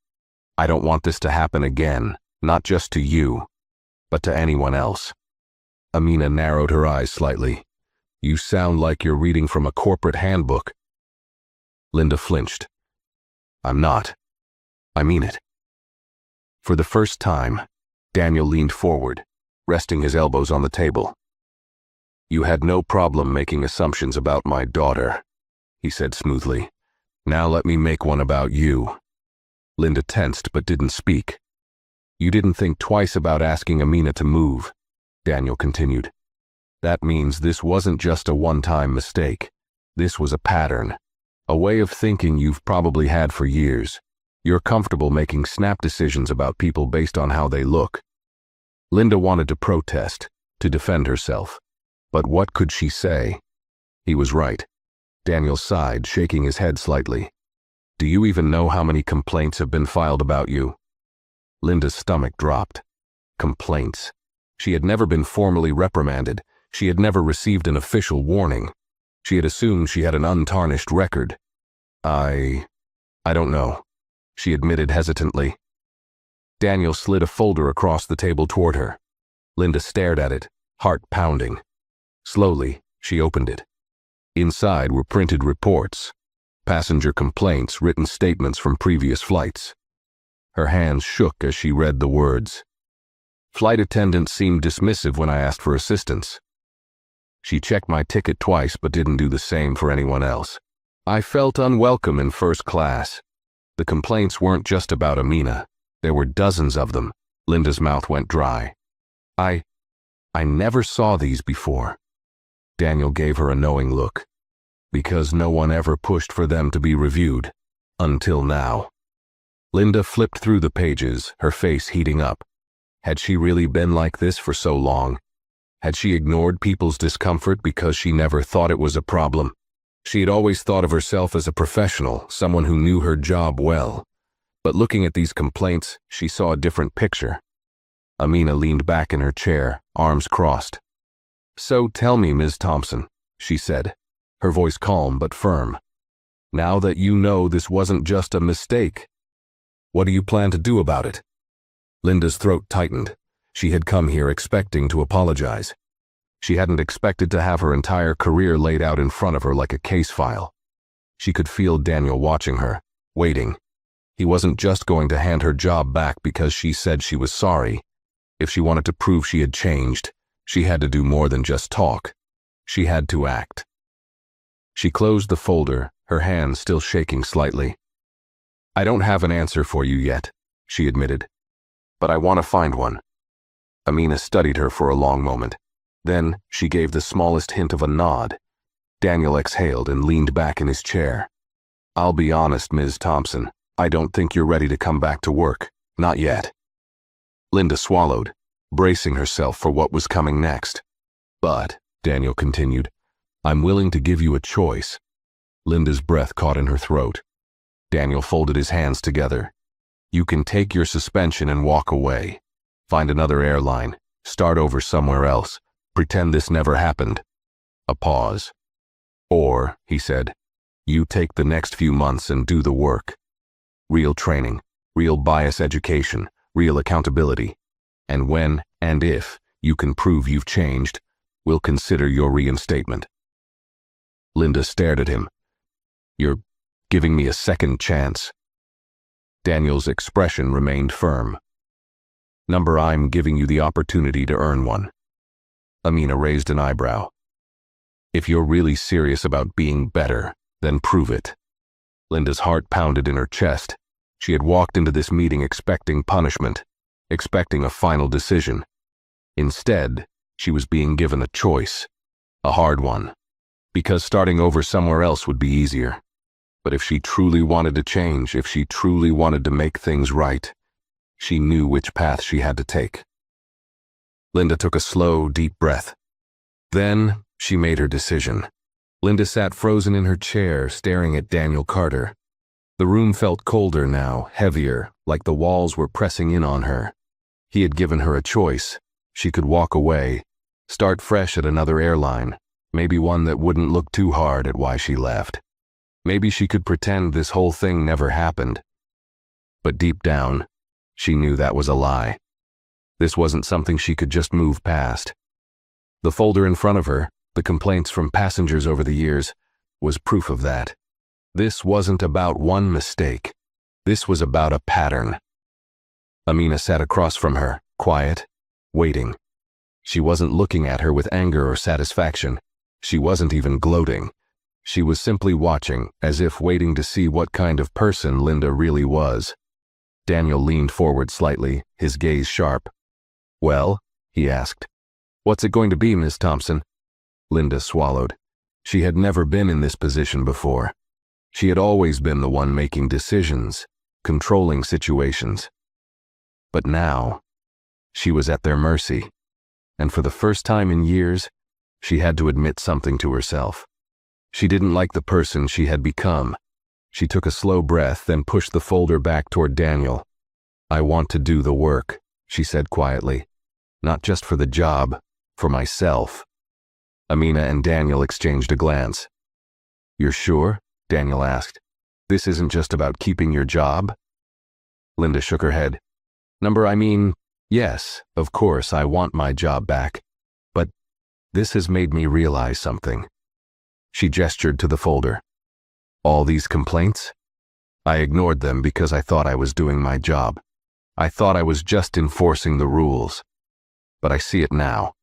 I don't want this to happen again, not just to you, but to anyone else." Amina narrowed her eyes slightly. "You sound like you're reading from a corporate handbook." Linda flinched. "I'm not. I mean it." For the first time, Daniel leaned forward, resting his elbows on the table. "You had no problem making assumptions about my daughter," he said smoothly. "Now let me make one about you." Linda tensed but didn't speak. "You didn't think twice about asking Amina to move," Daniel continued. "That means this wasn't just a one-time mistake. This was a pattern, a way of thinking you've probably had for years. You're comfortable making snap decisions about people based on how they look." Linda wanted to protest, to defend herself. But what could she say? He was right. Daniel sighed, shaking his head slightly. "Do you even know how many complaints have been filed about you?" Linda's stomach dropped. Complaints. She had never been formally reprimanded. She had never received an official warning. She had assumed she had an untarnished record. I don't know," she admitted hesitantly. Daniel slid a folder across the table toward her. Linda stared at it, heart pounding. Slowly, she opened it. Inside were printed reports, passenger complaints, written statements from previous flights. Her hands shook as she read the words. "Flight attendant seemed dismissive when I asked for assistance. She checked my ticket twice but didn't do the same for anyone else. I felt unwelcome in first class." The complaints weren't just about Amina. There were dozens of them. Linda's mouth went dry. I never saw these before." Daniel gave her a knowing look. "Because no one ever pushed for them to be reviewed. Until now." Linda flipped through the pages, her face heating up. Had she really been like this for so long? Had she ignored people's discomfort because she never thought it was a problem? She had always thought of herself as a professional, someone who knew her job well. But looking at these complaints, she saw a different picture. Amina leaned back in her chair, arms crossed. "So tell me, Ms. Thompson," she said, her voice calm but firm. "Now that you know this wasn't just a mistake, what do you plan to do about it?" Linda's throat tightened. She had come here expecting to apologize. She hadn't expected to have her entire career laid out in front of her like a case file. She could feel Daniel watching her, waiting. He wasn't just going to hand her job back because she said she was sorry. If she wanted to prove she had changed, she had to do more than just talk. She had to act. She closed the folder, her hands still shaking slightly. "I don't have an answer for you yet," she admitted. "But I want to find one." Amina studied her for a long moment. Then she gave the smallest hint of a nod. Daniel exhaled and leaned back in his chair. "I'll be honest, Ms. Thompson. I don't think you're ready to come back to work. Not yet." Linda swallowed, bracing herself for what was coming next. "But," Daniel continued, "I'm willing to give you a choice." Linda's breath caught in her throat. Daniel folded his hands together. "You can take your suspension and walk away. Find another airline. Start over somewhere else. Pretend this never happened." A pause. "Or," he said, "you take the next few months and do the work. Real training, real bias education, real accountability. And when, and if, you can prove you've changed, we'll consider your reinstatement." Linda stared at him. "You're giving me a second chance?" Daniel's expression remained firm. "Number, I'm giving you the opportunity to earn one." Amina raised an eyebrow. "If you're really serious about being better, then prove it." Linda's heart pounded in her chest. She had walked into this meeting expecting punishment, expecting a final decision. Instead, she was being given a choice, a hard one, because starting over somewhere else would be easier. But if she truly wanted to change, if she truly wanted to make things right, she knew which path she had to take. Linda took a slow, deep breath. Then, she made her decision. Linda sat frozen in her chair, staring at Daniel Carter. The room felt colder now, heavier, like the walls were pressing in on her. He had given her a choice. She could walk away, start fresh at another airline, maybe one that wouldn't look too hard at why she left. Maybe she could pretend this whole thing never happened. But deep down, she knew that was a lie. This wasn't something she could just move past. The folder in front of her, the complaints from passengers over the years, was proof of that. This wasn't about one mistake. This was about a pattern. Amina sat across from her, quiet, waiting. She wasn't looking at her with anger or satisfaction. She wasn't even gloating. She was simply watching, as if waiting to see what kind of person Linda really was. Daniel leaned forward slightly, his gaze sharp. "Well?" he asked. "What's it going to be, Miss Thompson?" Linda swallowed. She had never been in this position before. She had always been the one making decisions, controlling situations. But now, she was at their mercy. And for the first time in years, she had to admit something to herself. She didn't like the person she had become. She took a slow breath, then pushed the folder back toward Daniel. "I want to do the work," she said quietly. "Not just for the job, for myself." Amina and Daniel exchanged a glance. "You're sure?" Daniel asked. "This isn't just about keeping your job?" Linda shook her head. Yes, of course, I want my job back. But this has made me realize something." She gestured to the folder. "All these complaints? I ignored them because I thought I was doing my job. I thought I was just enforcing the rules. But I see it now."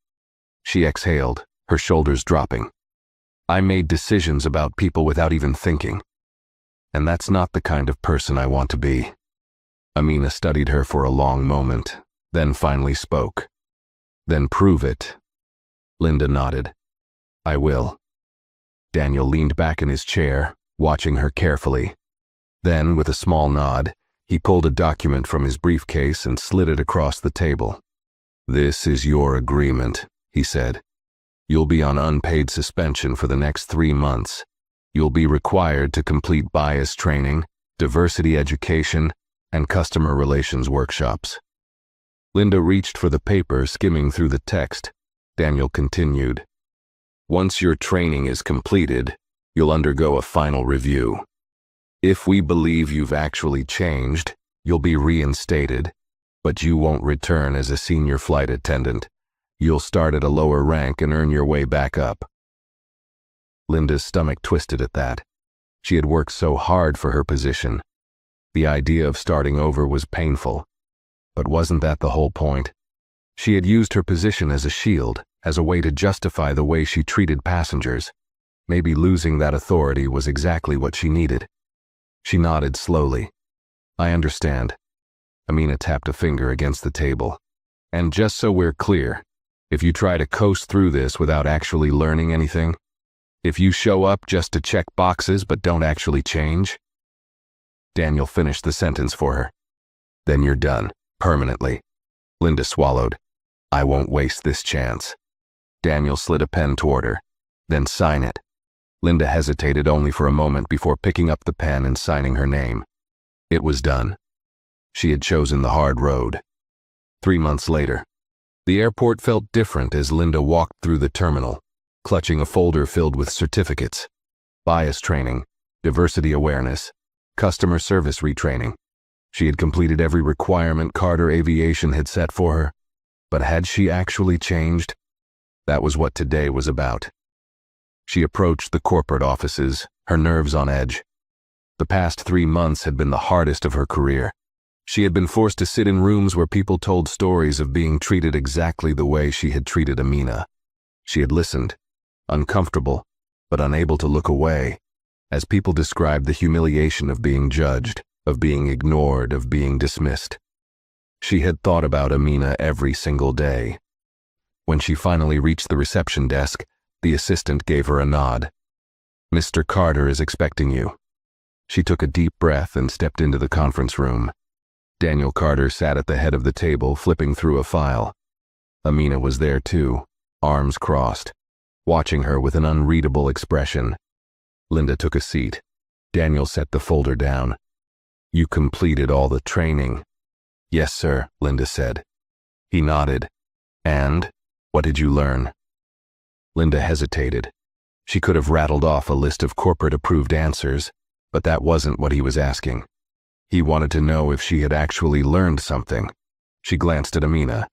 She exhaled, her shoulders dropping. "I made decisions about people without even thinking. And that's not the kind of person I want to be." Amina studied her for a long moment, then finally spoke. "Then prove it." Linda nodded. "I will." Daniel leaned back in his chair, watching her carefully. Then, with a small nod, he pulled a document from his briefcase and slid it across the table. "This is your agreement," he said. "You'll be on unpaid suspension for the next 3 months. You'll be required to complete bias training, diversity education, and customer relations workshops." Linda reached for the paper, skimming through the text. Daniel continued. "Once your training is completed, you'll undergo a final review. If we believe you've actually changed, you'll be reinstated, but you won't return as a senior flight attendant. You'll start at a lower rank and earn your way back up." Linda's stomach twisted at that. She had worked so hard for her position. The idea of starting over was painful. But wasn't that the whole point? She had used her position as a shield, as a way to justify the way she treated passengers. Maybe losing that authority was exactly what she needed. She nodded slowly. "I understand." Amina tapped a finger against the table. "And just so we're clear, if you try to coast through this without actually learning anything, if you show up just to check boxes but don't actually change." Daniel finished the sentence for her. "Then you're done, permanently." Linda swallowed. "I won't waste this chance." Daniel slid a pen toward her. "Then sign it." Linda hesitated only for a moment before picking up the pen and signing her name. It was done. She had chosen the hard road. 3 months later. The airport felt different as Linda walked through the terminal, clutching a folder filled with certificates. Bias training, diversity awareness, customer service retraining. She had completed every requirement Carter Aviation had set for her. But had she actually changed? That was what today was about. She approached the corporate offices, her nerves on edge. The past 3 months had been the hardest of her career. She had been forced to sit in rooms where people told stories of being treated exactly the way she had treated Amina. She had listened, uncomfortable, but unable to look away. as people described the humiliation of being judged, of being ignored, of being dismissed. She had thought about Amina every single day. When she finally reached the reception desk, the assistant gave her a nod. "Mr. Carter is expecting you." She took a deep breath and stepped into the conference room. Daniel Carter sat at the head of the table, flipping through a file. Amina was there too, arms crossed, watching her with an unreadable expression. Linda took a seat. Daniel set the folder down. "You completed all the training." "Yes, sir," Linda said. He nodded. "And? What did you learn?" Linda hesitated. She could have rattled off a list of corporate-approved answers, but that wasn't what he was asking. He wanted to know if she had actually learned something. She glanced at Amina.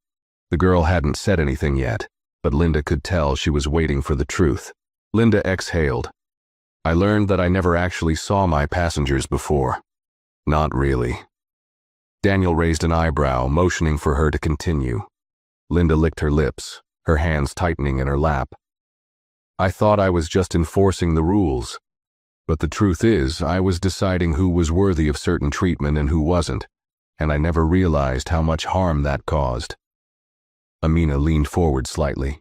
The girl hadn't said anything yet, but Linda could tell she was waiting for the truth. Linda exhaled. "I learned that I never actually saw my passengers before." "Not really." Daniel raised an eyebrow, motioning for her to continue. Linda licked her lips, her hands tightening in her lap. "I thought I was just enforcing the rules. But the truth is, I was deciding who was worthy of certain treatment and who wasn't, and I never realized how much harm that caused." Amina leaned forward slightly.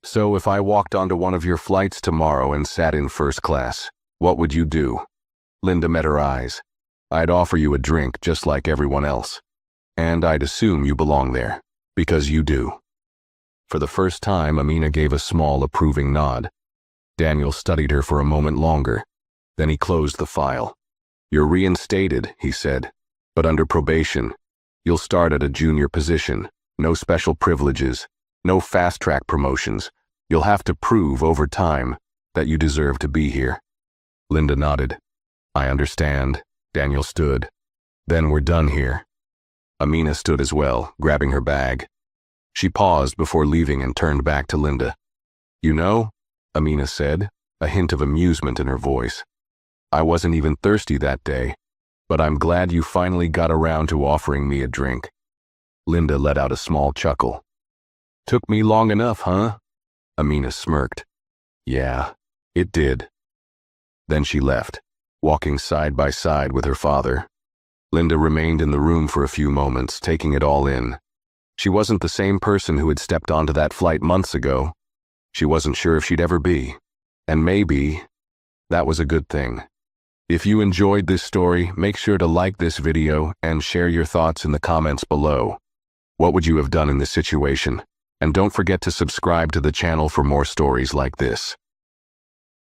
"So if I walked onto one of your flights tomorrow and sat in first class, what would you do?" Linda met her eyes. "I'd offer you a drink just like everyone else. And I'd assume you belong there, because you do." For the first time, Amina gave a small, approving nod. Daniel studied her for a moment longer. Then he closed the file. "You're reinstated," he said, "but under probation. You'll start at a junior position. No special privileges. No fast-track promotions. You'll have to prove over time that you deserve to be here." Linda nodded. "I understand." Daniel stood. "Then we're done here." Amina stood as well, grabbing her bag. She paused before leaving and turned back to Linda. "You know," Amina said, a hint of amusement in her voice, "I wasn't even thirsty that day, but I'm glad you finally got around to offering me a drink." Linda let out a small chuckle. "Took me long enough, huh?" Amina smirked. "Yeah, it did." Then she left, walking side by side with her father. Linda remained in the room for a few moments, taking it all in. She wasn't the same person who had stepped onto that flight months ago. She wasn't sure if she'd ever be. And maybe that was a good thing. If you enjoyed this story, make sure to like this video and share your thoughts in the comments below. What would you have done in this situation? And don't forget to subscribe to the channel for more stories like this.